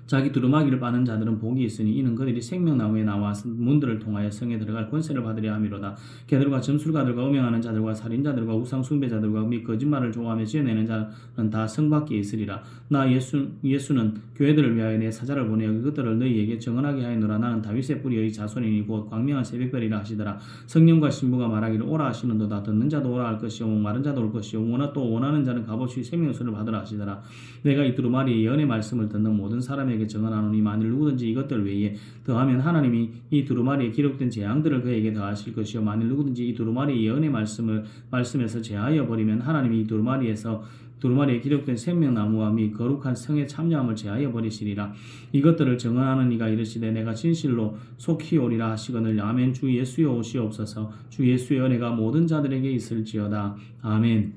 자기 두루마기를 빠는 자들은 복이 있으니 이는 그들이 생명나무에 나와서 문들을 통하여 성에 들어갈 권세를 받으려 함이로다. 개들과 점술가들과 음행하는 자들과 살인자들과 우상 숭배자들과 및 거짓말을 좋아하며 지어내는 자는 다 성 밖에 있으리라. 나 예수는 교회들을 위하여 내 사자를 보내어 그것들을 너희에게 정언하게 하였노라. 나는 다윗의 뿌리의 자손이니 곧 광명한 새벽별이라 하시더라. 성령과 신부가 말하기를 오라 하시는도다. 듣는 자도 오라 할 것이요 마른 자도 올 것이요 또 원하는 자는 값없이 생명수를 받으라 하시더라. 내가 이 두루마리의 예언의 말씀을 듣는 모든 사람에게 정언하노니 만일 누구든지 이것들 외에 더하면 하나님이 이 두루마리에 기록된 재앙들을 그에게 더하실 것이요 만일 누구든지 이 두루마리의 예언의 말씀에서 제하여 버리면 하나님이 이 두루마리에 기록된 생명나무와 및 거룩한 성의 참여함을 제하여 버리시리라. 이것들을 정언하는 이가 이르시되 내가 진실로 속히 오리라 하시거늘 아멘. 주 예수여 오시옵소서. 주 예수의 은혜가 모든 자들에게 있을지어다. 아멘.